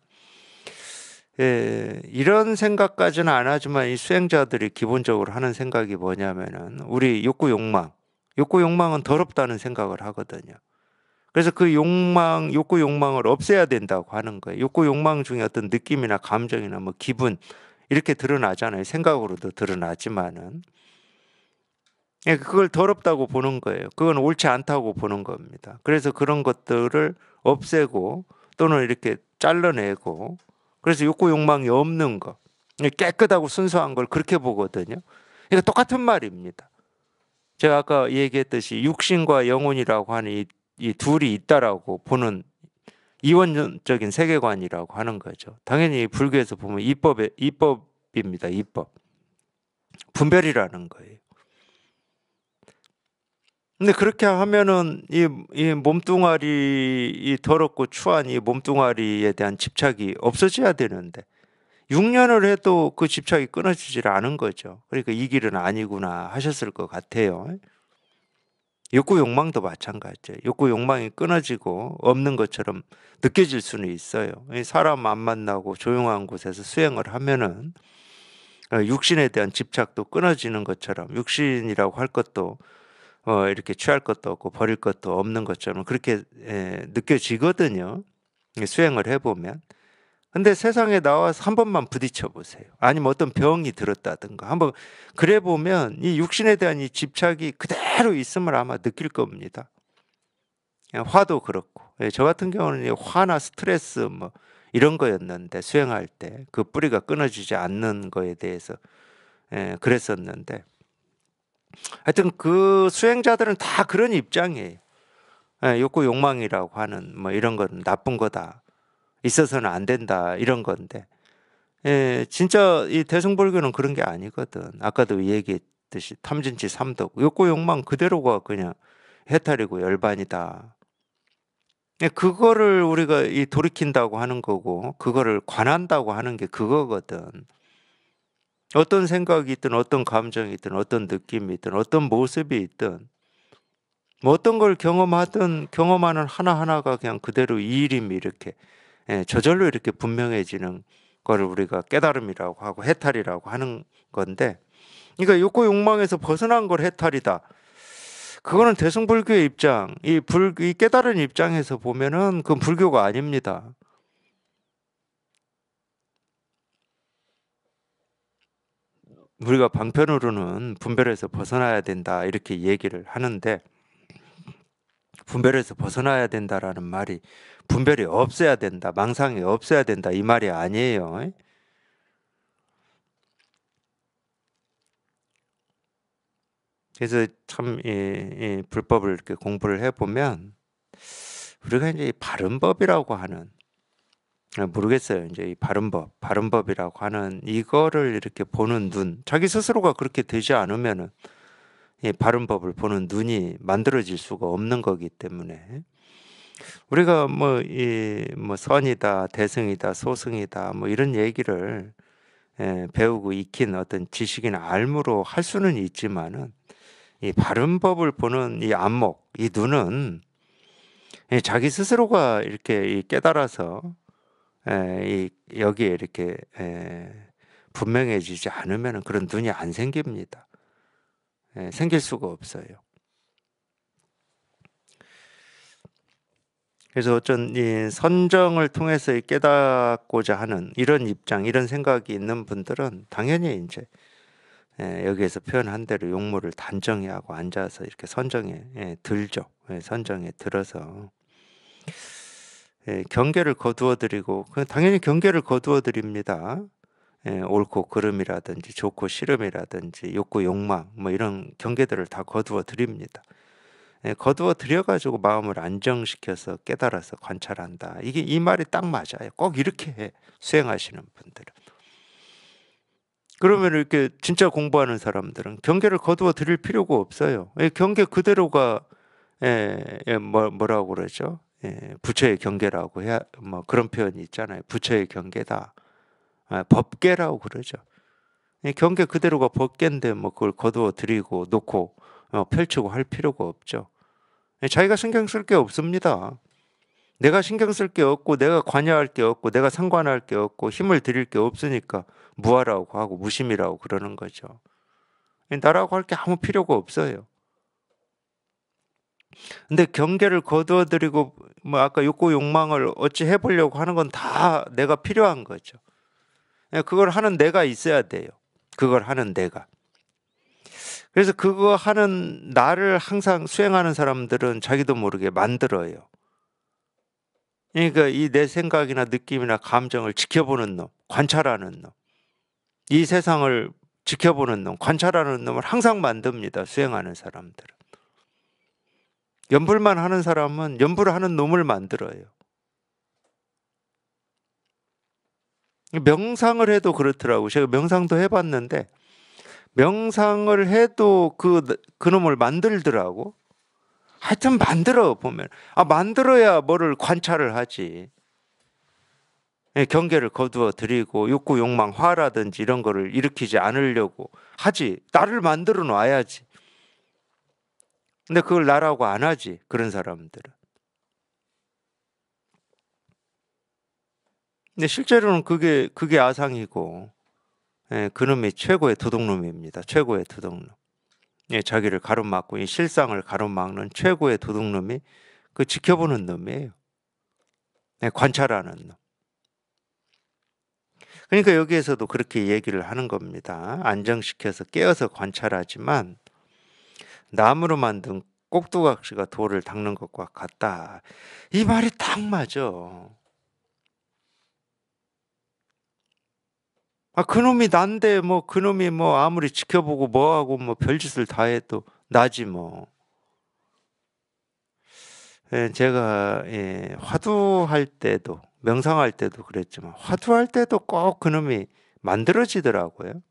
이런 생각까지는 안 하지만 이 수행자들이 기본적으로 하는 생각이 뭐냐면은 우리 욕구 욕망은 더럽다는 생각을 하거든요. 그래서 그 욕구 욕망을 없애야 된다고 하는 거예요. 욕구 욕망 중에 어떤 느낌이나 감정이나 뭐 기분 이렇게 드러나잖아요. 생각으로도 드러나지만은 그걸 더럽다고 보는 거예요. 그건 옳지 않다고 보는 겁니다. 그래서 그런 것들을 없애고 또는 이렇게 잘라내고 그래서 욕구 욕망이 없는 거 깨끗하고 순수한 걸 그렇게 보거든요. 이거 똑같은 말입니다. 제가 아까 얘기했듯이 육신과 영혼이라고 하는 이 둘이 있다라고 보는 이원적인 세계관이라고 하는 거죠. 당연히 불교에서 보면 이법입니다. 이법. 분별이라는 거예요. 근데 그렇게 하면은 이 몸뚱아리 이 더럽고 추한 이 몸뚱아리에 대한 집착이 없어져야 되는데 6년을 해도 그 집착이 끊어지질 않은 거죠. 그러니까 이 길은 아니구나 하셨을 것 같아요. 욕구 욕망도 마찬가지예요. 욕구 욕망이 끊어지고 없는 것처럼 느껴질 수는 있어요. 사람 안 만나고 조용한 곳에서 수행을 하면은 육신에 대한 집착도 끊어지는 것처럼 육신이라고 할 것도 이렇게 취할 것도 없고 버릴 것도 없는 것처럼 그렇게 느껴지거든요. 수행을 해보면. 근데 세상에 나와서 한 번만 부딪혀 보세요. 아니면 어떤 병이 들었다든가 한번 그래 보면 이 육신에 대한 이 집착이 그대로 있음을 아마 느낄 겁니다. 화도 그렇고 저 같은 경우는 화나 스트레스 뭐 이런 거였는데 수행할 때 그 뿌리가 끊어지지 않는 거에 대해서 그랬었는데 하여튼 그 수행자들은 다 그런 입장이에요. 욕구 욕망이라고 하는 뭐 이런 건 나쁜 거다. 있어서는 안 된다. 이런 건데. 진짜 이 대승불교는 그런 게 아니거든. 아까도 얘기했듯이 탐진치 삼독. 욕구 욕망 그대로가 그냥 해탈이고 열반이다. 그거를 우리가 이 돌이킨다고 하는 거고, 그거를 관한다고 하는 게 그거거든. 어떤 생각이 있든, 어떤 감정이 있든, 어떤 느낌이 있든, 어떤 모습이 있든, 뭐 어떤 걸 경험하든 경험하는 하나하나가 그냥 그대로 이일임이 이렇게 저절로 이렇게 분명해지는 거를 우리가 깨달음이라고 하고 해탈이라고 하는 건데, 그러니까 욕구 욕망에서 벗어난 걸 해탈이다. 그거는 대승불교의 입장, 이 깨달은 입장에서 보면은 그건 불교가 아닙니다. 우리가 방편으로는 분별에서 벗어나야 된다 이렇게 얘기를 하는데 분별에서 벗어나야 된다라는 말이 분별이 없어야 된다, 망상이 없어야 된다 이 말이 아니에요. 그래서 참 이 불법을 이렇게 공부를 해보면 우리가 이제 이 바른법이라고 하는 모르겠어요. 이제 이 바른법이라고 하는 이거를 이렇게 보는 눈, 자기 스스로가 그렇게 되지 않으면은 이 바른법을 보는 눈이 만들어질 수가 없는 거기 때문에 우리가 뭐 선이다, 대승이다, 소승이다, 뭐 이런 얘기를 배우고 익힌 어떤 지식이나 알무로 할 수는 있지만은 이 바른 법을 보는 이 안목, 이 눈은 자기 스스로가 이렇게 깨달아서 여기에 이렇게 분명해지지 않으면 그런 눈이 안 생깁니다. 생길 수가 없어요. 그래서 어쩐 이 선정을 통해서 이 깨닫고자 하는 이런 입장, 이런 생각이 있는 분들은 당연히 인제 여기에서 표현한 대로 용모를 단정히 하고 앉아서 이렇게 선정에 들죠. 선정에 들어서 경계를 거두어 드리고, 당연히 경계를 거두어 드립니다. 옳고 그름이라든지 좋고 싫음이라든지 욕구 욕망 뭐 이런 경계들을 다 거두어 드립니다. 거두어 들여 가지고 마음을 안정시켜서 깨달아서 관찰한다. 이게 이 말이 딱 맞아요. 꼭 이렇게 수행하시는 분들은. 그러면 이렇게 진짜 공부하는 사람들은 경계를 거두어 드릴 필요가 없어요. 경계 그대로가 뭐라고 그러죠? 부처의 경계라고 해야 뭐 그런 표현이 있잖아요. 부처의 경계다. 법계라고 그러죠. 경계 그대로가 법계인데 뭐 그걸 거두어 드리고 놓고 펼치고 할 필요가 없죠. 자기가 신경 쓸 게 없습니다. 내가 신경 쓸 게 없고 내가 관여할 게 없고 내가 상관할 게 없고 힘을 들일 게 없으니까 무하라고 하고 무심이라고 그러는 거죠. 나라고 할 게 아무 필요가 없어요. 근데 경계를 거두어 드리고 뭐 아까 욕구 욕망을 어찌 해 보려고 하는 건 다 내가 필요한 거죠. 그걸 하는 내가 있어야 돼요. 그걸 하는 내가. 그래서 그거 하는 나를 항상 수행하는 사람들은 자기도 모르게 만들어요. 그러니까 이 내 생각이나 느낌이나 감정을 지켜보는 놈, 관찰하는 놈, 이 세상을 지켜보는 놈, 관찰하는 놈을 항상 만듭니다. 수행하는 사람들은. 염불만 하는 사람은 염불하는 놈을 만들어요. 명상을 해도 그렇더라고요. 제가 명상도 해봤는데 명상을 해도 그놈을 만들더라고. 하여튼 만들어 보면. 만들어야 뭐를 관찰을 하지. 경계를 거두어 드리고 욕구 욕망 화라든지 이런 거를 일으키지 않으려고 하지. 나를 만들어 놔야지. 근데 그걸 나라고 안 하지. 그런 사람들은. 근데 실제로는 그게 아상이고, 그놈이 최고의 도둑놈입니다. 최고의 도둑놈. 자기를 가로막고 이 실상을 가로막는 최고의 도둑놈이 그 지켜보는 놈이에요. 관찰하는 놈. 그러니까 여기에서도 그렇게 얘기를 하는 겁니다. 안정시켜서 깨어서 관찰하지만 나무로 만든 꼭두각시가 돌을 닦는 것과 같다. 이 말이 딱 맞아. 그놈이 난데 뭐 그놈이 뭐 아무리 지켜보고 뭐하고 뭐 별짓을 다 해도 나지 뭐. 제가 화두할 때도 명상할 때도 그랬지만 화두할 때도 꼭 그놈이 만들어지더라고요.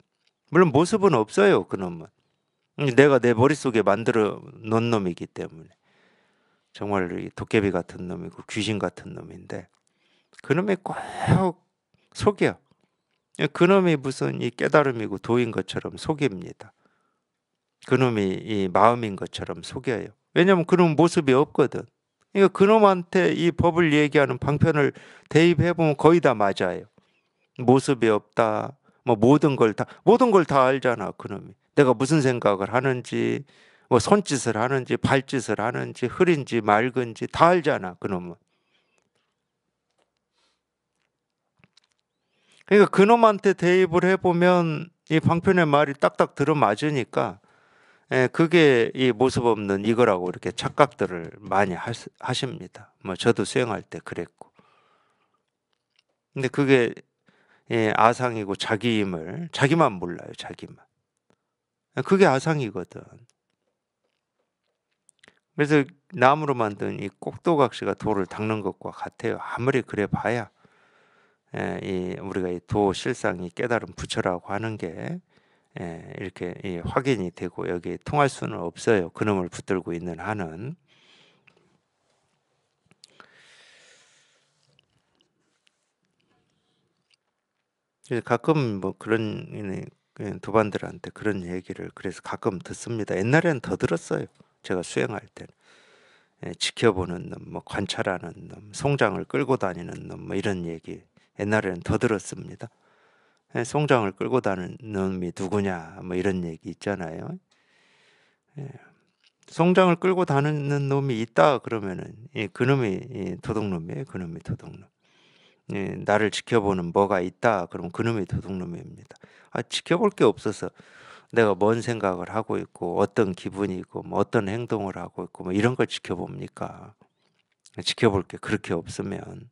물론 모습은 없어요. 그놈은. 내가 내 머릿속에 만들어 놓은 놈이기 때문에 정말 도깨비 같은 놈이고 귀신 같은 놈인데 그놈이 꼭 속여. 그놈이 무슨 이 깨달음이고 도인 것처럼 속입니다. 그놈이 이 마음인 것처럼 속여요. 왜냐하면 그놈 모습이 없거든. 그러니까 그놈한테 이 법을 얘기하는 방편을 대입해보면 거의 다 맞아요. 모습이 없다. 뭐 모든 걸 다 알잖아. 그놈이. 내가 무슨 생각을 하는지, 뭐 손짓을 하는지, 발짓을 하는지, 흐린지 맑은지 다 알잖아. 그놈은. 그러니까 그놈한테 대입을 해보면 이 방편의 말이 딱딱 들어맞으니까 그게 이 모습 없는 이거라고 이렇게 착각들을 많이 하십니다. 뭐 저도 수행할 때 그랬고. 근데 그게 아상이고 자기임을 자기만 몰라요. 자기만. 그게 아상이거든. 그래서 나무로 만든 이 꼭두각시가 돌을 닦는 것과 같아요. 아무리 그래 봐야 우리가 이 도실상이 깨달은 부처라고 하는 게 이렇게 확인이 되고 여기에 통할 수는 없어요. 그놈을 붙들고 있는 한은. 그래서 가끔 뭐 그런 도반들한테 그런 얘기를 그래서 가끔 듣습니다. 옛날에는 더 들었어요. 제가 수행할 때는. 지켜보는 놈, 뭐 관찰하는 놈, 송장을 끌고 다니는 놈, 뭐 이런 얘기 옛날에는 더 들었습니다. 송장을 끌고 다니는 놈이 누구냐, 뭐 이런 얘기 있잖아요. 송장을 끌고 다니는 놈이 있다 그러면은 그놈이 도둑놈이에요. 그놈이 도둑놈. 나를 지켜보는 뭐가 있다 그러면 그놈이 도둑놈입니다. 지켜볼 게 없어서 내가 뭔 생각을 하고 있고 어떤 기분이고 뭐 어떤 행동을 하고 있고 뭐 이런 걸 지켜봅니까? 지켜볼 게 그렇게 없으면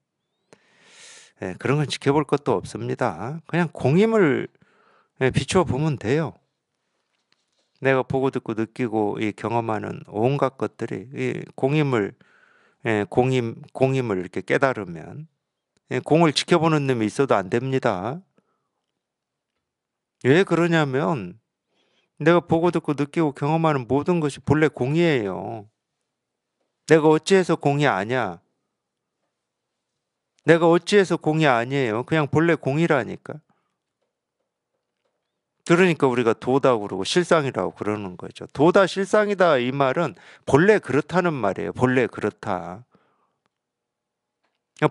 그런 건 지켜볼 것도 없습니다. 그냥 공임을 비추어 보면 돼요. 내가 보고 듣고 느끼고 경험하는 온갖 것들이 이 공임을 이렇게 깨달으면 공을 지켜보는 놈이 있어도 안 됩니다. 왜 그러냐면 내가 보고 듣고 느끼고 경험하는 모든 것이 본래 공이에요. 내가 어찌해서 공이 아냐? 내가 어찌해서 공이 아니에요. 그냥 본래 공이라니까. 그러니까 우리가 도다 그러고 실상이라고 그러는 거죠. 도다 실상이다 이 말은 본래 그렇다는 말이에요. 본래 그렇다.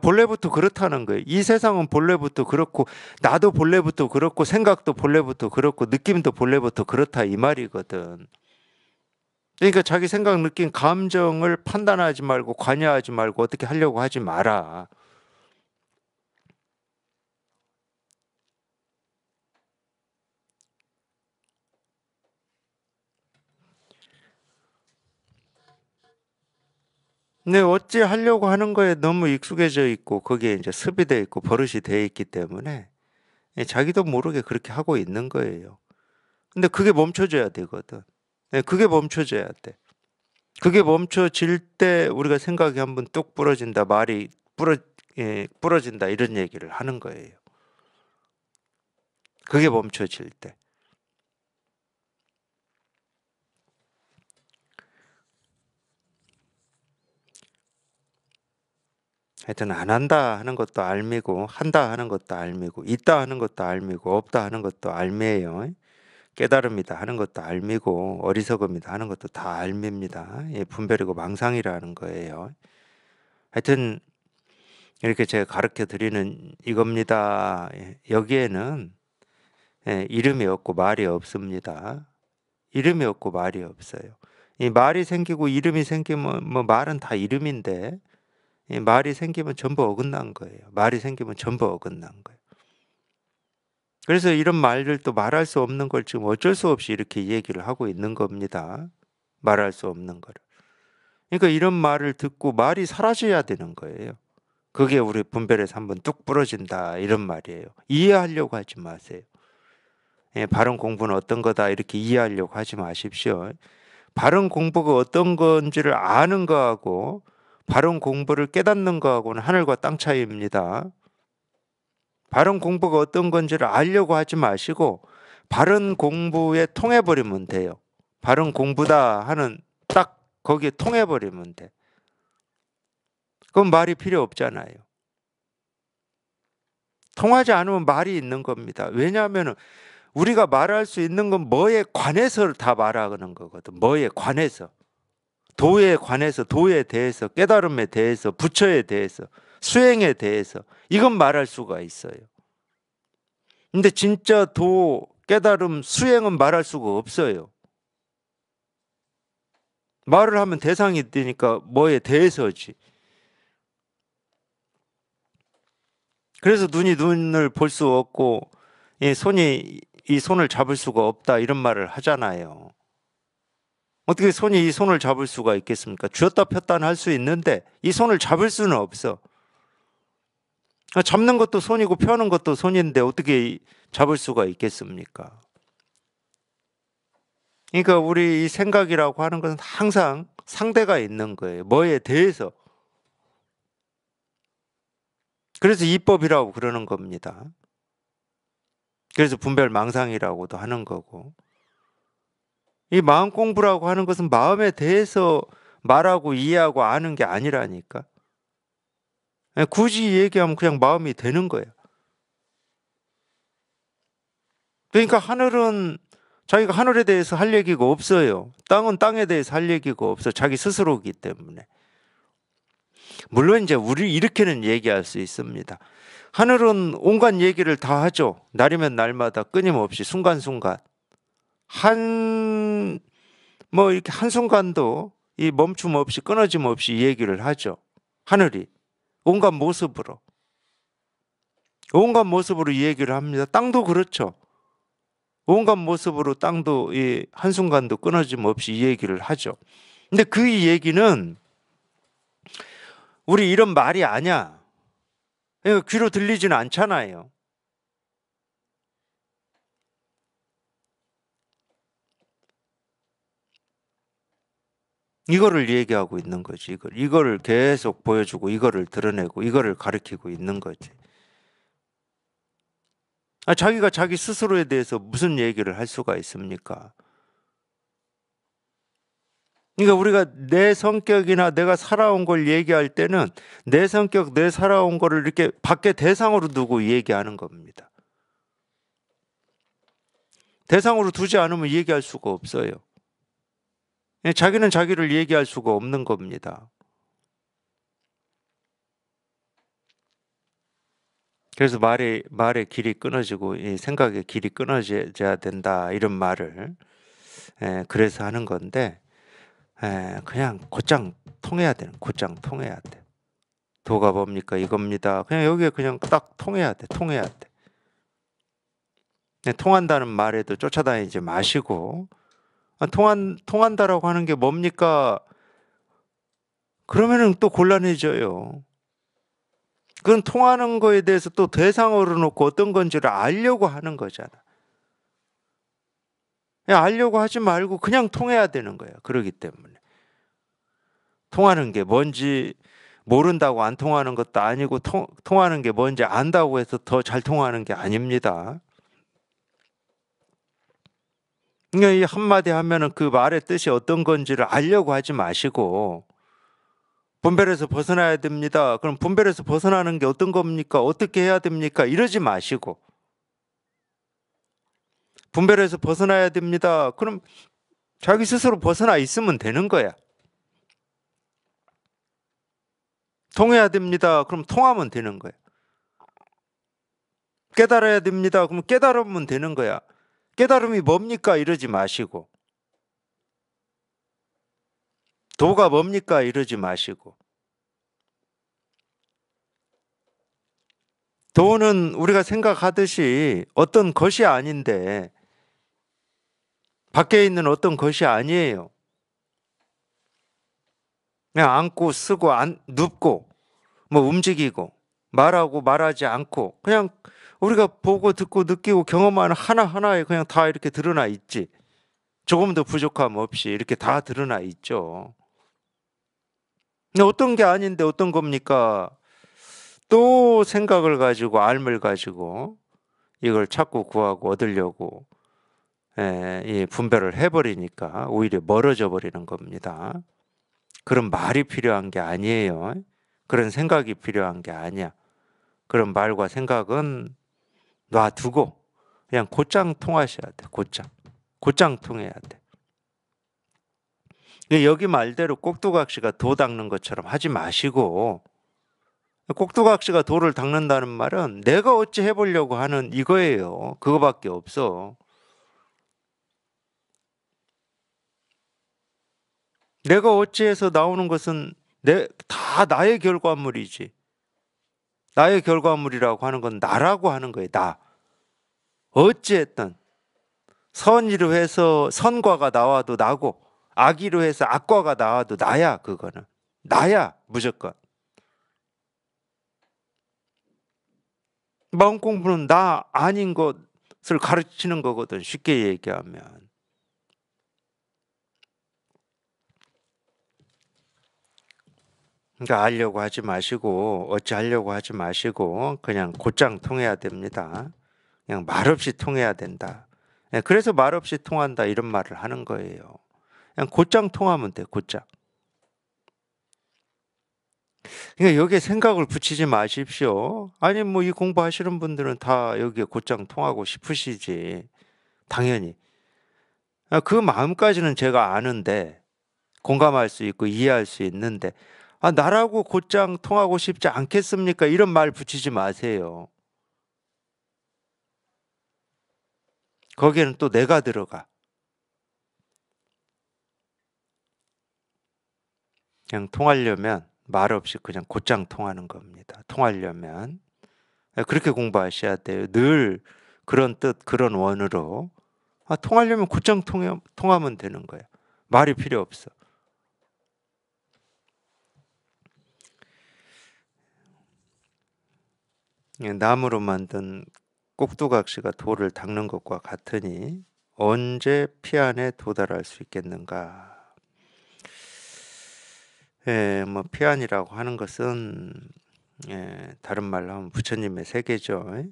본래부터 그렇다는 거예요. 이 세상은 본래부터 그렇고 나도 본래부터 그렇고 생각도 본래부터 그렇고 느낌도 본래부터 그렇다 이 말이거든. 그러니까 자기 생각, 느낌, 감정을 판단하지 말고 관여하지 말고 어떻게 하려고 하지 마라. 근데 어찌 하려고 하는 거에 너무 익숙해져 있고 거기에 이제 습이 돼 있고 버릇이 돼 있기 때문에 자기도 모르게 그렇게 하고 있는 거예요. 근데 그게 멈춰져야 되거든. 그게 멈춰져야 돼. 그게 멈춰질 때 우리가 생각이 한번 뚝 부러진다, 말이 부러진다 이런 얘기를 하는 거예요. 그게 멈춰질 때. 하여튼 안 한다 하는 것도 알미고 한다 하는 것도 알미고 있다 하는 것도 알미고 없다 하는 것도 알미예요. 깨달음이다 하는 것도 알미고 어리석음이다 하는 것도 다 알미입니다. 분별이고 망상이라는 거예요. 하여튼 이렇게 제가 가르쳐 드리는 이겁니다. 여기에는 이름이 없고 말이 없습니다. 이름이 없고 말이 없어요. 이 말이 생기고 이름이 생기면 뭐 말은 다 이름인데 말이 생기면 전부 어긋난 거예요. 말이 생기면 전부 어긋난 거예요. 그래서 이런 말들도 말할 수 없는 걸 지금 어쩔 수 없이 이렇게 얘기를 하고 있는 겁니다. 말할 수 없는 거를. 그러니까 이런 말을 듣고 말이 사라져야 되는 거예요. 그게 우리 분별에서 한번 뚝 부러진다 이런 말이에요. 이해하려고 하지 마세요. 바른 공부는 어떤 거다 이렇게 이해하려고 하지 마십시오. 바른 공부가 어떤 건지를 아는 거하고 바른 공부를 깨닫는 거하고는 하늘과 땅 차이입니다. 바른 공부가 어떤 건지를 알려고 하지 마시고 바른 공부에 통해버리면 돼요. 바른 공부다 하는 딱 거기에 통해버리면 돼. 그럼 말이 필요 없잖아요. 통하지 않으면 말이 있는 겁니다. 왜냐하면 우리가 말할 수 있는 건 뭐에 관해서 다 말하는 거거든. 뭐에 관해서. 도에 관해서, 도에 대해서, 깨달음에 대해서, 부처에 대해서, 수행에 대해서 이건 말할 수가 있어요. 근데 진짜 도, 깨달음, 수행은 말할 수가 없어요. 말을 하면 대상이 되니까 뭐에 대해서지. 그래서 눈이 눈을 볼 수 없고 손이 이 손을 잡을 수가 없다 이런 말을 하잖아요. 어떻게 손이 이 손을 잡을 수가 있겠습니까? 쥐었다 폈다는 할 수 있는데 이 손을 잡을 수는 없어. 잡는 것도 손이고 펴는 것도 손인데 어떻게 잡을 수가 있겠습니까? 그러니까 우리 이 생각이라고 하는 것은 항상 상대가 있는 거예요. 뭐에 대해서. 그래서 이법이라고 그러는 겁니다. 그래서 분별망상이라고도 하는 거고. 이 마음 공부라고 하는 것은 마음에 대해서 말하고 이해하고 아는 게 아니라니까. 굳이 얘기하면 그냥 마음이 되는 거예요. 그러니까 하늘은 자기가 하늘에 대해서 할 얘기가 없어요. 땅은 땅에 대해서 할 얘기가 없어. 자기 스스로이기 때문에. 물론 이제 우리 이렇게는 얘기할 수 있습니다. 하늘은 온갖 얘기를 다 하죠. 날이면 날마다 끊임없이 순간순간. 한 뭐 이렇게 한순간도 이 멈춤 없이 끊어짐 없이 이 얘기를 하죠. 하늘이 온갖 모습으로 온갖 모습으로 이 얘기를 합니다. 땅도 그렇죠. 온갖 모습으로 땅도 이 한순간도 끊어짐 없이 이 얘기를 하죠. 근데 그 이 얘기는 우리 이런 말이 아니야. 그러니까 귀로 들리지는 않잖아요. 이거를 얘기하고 있는 거지. 이거를 계속 보여주고 이거를 드러내고 이거를 가리키고 있는 거지. 자기가 자기 스스로에 대해서 무슨 얘기를 할 수가 있습니까? 그러니까 우리가 내 성격이나 내가 살아온 걸 얘기할 때는 내 성격, 내 살아온 거를 이렇게 밖에 대상으로 두고 얘기하는 겁니다. 대상으로 두지 않으면 얘기할 수가 없어요. 자기는 자기를 얘기할 수가 없는 겁니다. 그래서 말의 길이 끊어지고 이 생각의 길이 끊어져야 된다 이런 말을 그래서 하는 건데 그냥 곧장 통해야 되는 곧장 통해야 돼. 도가 뭡니까 이겁니다. 그냥 여기에 그냥 딱 통해야 돼. 통해야 돼. 통한다는 말에도 쫓아다니지 마시고 통한다라고 하는 게 뭡니까? 그러면은 또 곤란해져요. 그건 통하는 거에 대해서 또 대상으로 놓고 어떤 건지를 알려고 하는 거잖아. 그냥 알려고 하지 말고 그냥 통해야 되는 거야. 그러기 때문에. 통하는 게 뭔지 모른다고 안 통하는 것도 아니고 통하는 게 뭔지 안다고 해서 더 잘 통하는 게 아닙니다. 그러니까 이 한마디 하면은 그 말의 뜻이 어떤 건지를 알려고 하지 마시고 분별에서 벗어나야 됩니다. 그럼 분별에서 벗어나는 게 어떤 겁니까? 어떻게 해야 됩니까? 이러지 마시고 분별에서 벗어나야 됩니다. 그럼 자기 스스로 벗어나 있으면 되는 거야. 통해야 됩니다. 그럼 통하면 되는 거야. 깨달아야 됩니다. 그럼 깨달으면 되는 거야. 깨달음이 뭡니까? 이러지 마시고 도가 뭡니까? 이러지 마시고 도는 우리가 생각하듯이 어떤 것이 아닌데 밖에 있는 어떤 것이 아니에요. 그냥 앉고 쓰고 눕고 뭐 움직이고 말하고 말하지 않고 그냥 우리가 보고 듣고 느끼고 경험하는 하나하나에 그냥 다 이렇게 드러나 있지. 조금도 부족함 없이 이렇게 다 드러나 있죠. 근데 어떤 게 아닌데 어떤 겁니까? 또 생각을 가지고 알을 가지고 이걸 찾고 구하고 얻으려고 이 분별을 해버리니까 오히려 멀어져 버리는 겁니다. 그런 말이 필요한 게 아니에요. 그런 생각이 필요한 게 아니야. 그런 말과 생각은 놔두고 그냥 곧장 통하셔야 돼. 곧장 통해야 돼. 여기 말대로 꼭두각시가 도 닦는 것처럼 하지 마시고 꼭두각시가 도를 닦는다는 말은 내가 어찌 해보려고 하는 이거예요. 그거밖에 없어. 내가 어찌해서 나오는 것은 다 나의 결과물이지. 나의 결과물이라고 하는 건 나라고 하는 거예요. 나. 어찌했든 선의로 해서 선과가 나와도 나고 악의로 해서 악과가 나와도 나야. 그거는 나야 무조건. 마음 공부는 나 아닌 것을 가르치는 거거든. 쉽게 얘기하면. 그러니까 알려고 하지 마시고 어찌하려고 하지 마시고 그냥 곧장 통해야 됩니다. 그냥 말없이 통해야 된다. 그래서 말없이 통한다 이런 말을 하는 거예요. 그냥 곧장 통하면 돼. 곧장. 그러니까 여기에 생각을 붙이지 마십시오. 아니 뭐 이 공부하시는 분들은 다 여기에 곧장 통하고 싶으시지. 당연히. 그 마음까지는 제가 아는데 공감할 수 있고 이해할 수 있는데 나라고 곧장 통하고 싶지 않겠습니까? 이런 말 붙이지 마세요. 거기에는 또 내가 들어가. 그냥 통하려면 말 없이 그냥 곧장 통하는 겁니다. 통하려면 그렇게 공부하셔야 돼요. 늘 그런 뜻, 그런 원으로 통하려면 곧장 통하면 되는 거예요. 말이 필요 없어. 나무로 만든 꼭두각시가 돌을 닦는 것과 같으니 언제 피안에 도달할 수 있겠는가? 뭐 피안이라고 하는 것은 다른 말로 하면 부처님의 세계죠.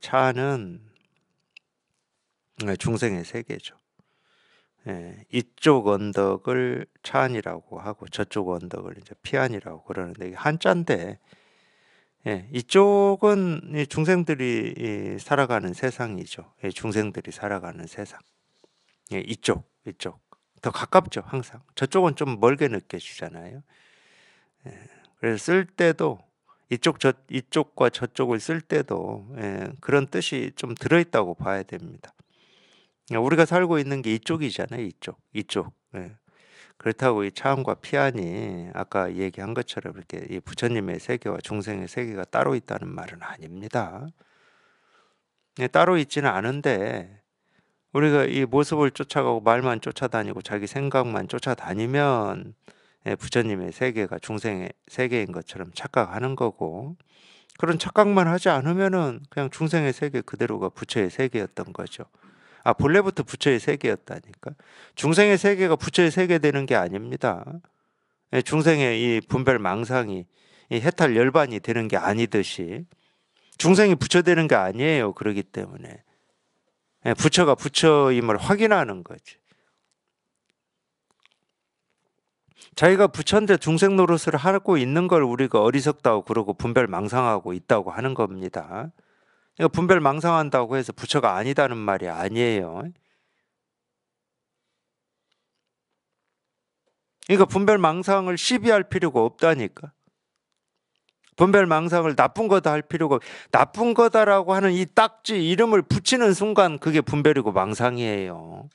차는 중생의 세계죠. 이쪽 언덕을 차안이라고 하고 저쪽 언덕을 이제 피안이라고 그러는데 이게 한자인데 이쪽은 중생들이 살아가는 세상이죠. 중생들이 살아가는 세상. 이쪽 더 가깝죠. 항상 저쪽은 좀 멀게 느껴지잖아요. 그래서 쓸 때도 이쪽과 저쪽을 쓸 때도 그런 뜻이 좀 들어있다고 봐야 됩니다. 우리가 살고 있는 게 이쪽이잖아요. 이쪽. 그렇다고 이 차안과 피안이 아까 얘기한 것처럼 이렇게 이 부처님의 세계와 중생의 세계가 따로 있다는 말은 아닙니다. 따로 있지는 않은데 우리가 이 모습을 쫓아가고 말만 쫓아다니고 자기 생각만 쫓아다니면 부처님의 세계가 중생의 세계인 것처럼 착각하는 거고, 그런 착각만 하지 않으면은 그냥 중생의 세계 그대로가 부처의 세계였던 거죠. 본래부터 부처의 세계였다니까. 중생의 세계가 부처의 세계 되는 게 아닙니다. 중생의 이 분별 망상이 이 해탈 열반이 되는 게 아니듯이 중생이 부처 되는 게 아니에요. 그러기 때문에 부처가 부처임을 확인하는 거지. 자기가 부처인데 중생 노릇을 하고 있는 걸 우리가 어리석다고 그러고 분별 망상하고 있다고 하는 겁니다. 분별 망상한다고 해서 부처가 아니다는 말이 아니에요. 그러니까 분별 망상을 시비할 필요가 없다니까. 분별 망상을 나쁜 거다 할 필요가 나쁜 거다라고 하는 이 딱지 이름을 붙이는 순간 그게 분별이고 망상이에요.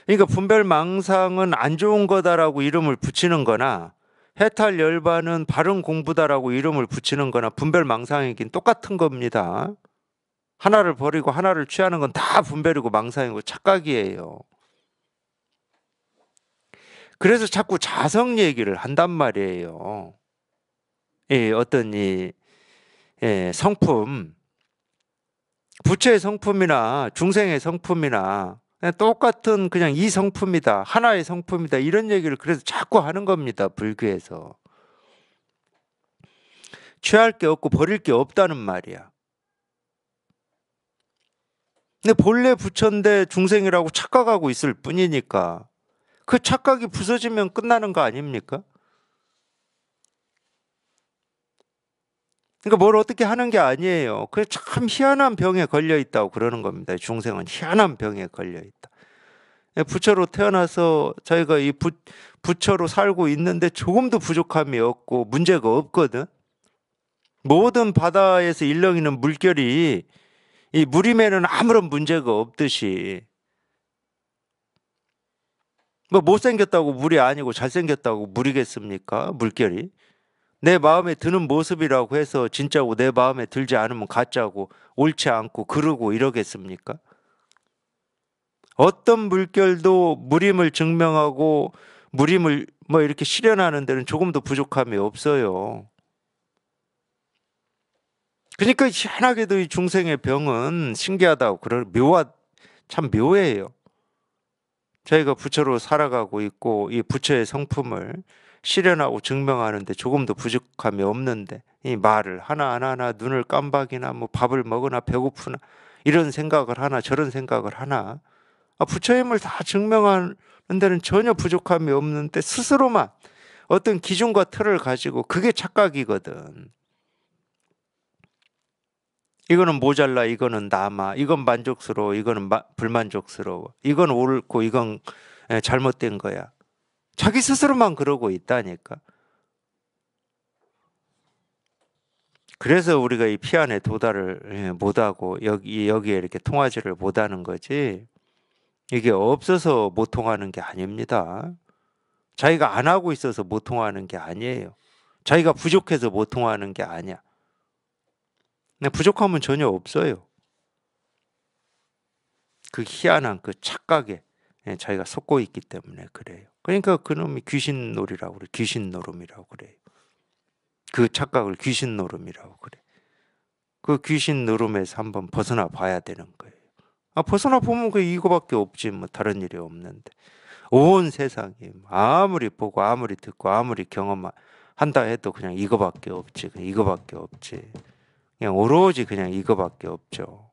그러니까 분별 망상은 안 좋은 거다라고 이름을 붙이는 거나 해탈 열반은 바른 공부다라고 이름을 붙이는 거나 분별 망상이긴 똑같은 겁니다. 하나를 버리고 하나를 취하는 건 다 분별이고 망상이고 착각이에요. 그래서 자꾸 자성 얘기를 한단 말이에요. 어떤 이 성품, 부처의 성품이나 중생의 성품이나 똑같은 그냥 이 성품이다, 하나의 성품이다, 이런 얘기를 그래서 자꾸 하는 겁니다. 불교에서. 취할 게 없고 버릴 게 없다는 말이야. 근데 본래 부처인데 중생이라고 착각하고 있을 뿐이니까 그 착각이 부서지면 끝나는 거 아닙니까? 그러니까 뭘 어떻게 하는 게 아니에요. 그 참 희한한 병에 걸려 있다고 그러는 겁니다. 중생은 희한한 병에 걸려 있다. 부처로 태어나서 저희가 이 부처로 살고 있는데 조금도 부족함이 없고 문제가 없거든. 모든 바다에서 일렁이는 물결이 이 물임에는 아무런 문제가 없듯이, 뭐 못생겼다고 물이 아니고 잘생겼다고 물이겠습니까? 물결이. 내 마음에 드는 모습이라고 해서 진짜고 내 마음에 들지 않으면 가짜고 옳지 않고 그러고 이러겠습니까? 어떤 물결도 물임을 증명하고 물임을 뭐 이렇게 실현하는 데는 조금도 부족함이 없어요. 그러니까 희한하게도 이 중생의 병은 신기하다고 참 묘해요. 저희가 부처로 살아가고 있고 이 부처의 성품을 실현하고 증명하는데 조금도 부족함이 없는데 이 말을 하나하나 눈을 깜박이나 뭐 밥을 먹으나 배고프나 이런 생각을 하나 저런 생각을 하나 부처의 힘을 다 증명하는 데는 전혀 부족함이 없는데 스스로만 어떤 기준과 틀을 가지고 그게 착각이거든. 이거는 모자라, 이거는 남아, 이건 만족스러워, 이거는 불만족스러워, 이건 옳고 이건 잘못된 거야. 자기 스스로만 그러고 있다니까. 그래서 우리가 이 피안에 도달을 못하고 여기에 이렇게 통하지를 못하는 거지, 이게 없어서 못 통하는 게 아닙니다. 자기가 안 하고 있어서 못 통하는 게 아니에요. 자기가 부족해서 못 통하는 게 아니야. 근데 부족함은 전혀 없어요. 그 희한한 그 착각에 자기가 속고 있기 때문에 그래요. 그러니까 그놈이 귀신놀이라고 그래. 귀신노름이라고 그래요. 그 착각을 귀신노름이라고 그래. 그 귀신노름에서 한번 벗어나 봐야 되는 거예요. 벗어나 보면 그 이거밖에 없지 뭐 다른 일이 없는데. 온 세상이 아무리 보고 아무리 듣고 아무리 경험한다 해도 그냥 이거밖에 없지. 그냥 이거밖에 없지. 그냥 오로지 그냥 이거밖에 없죠.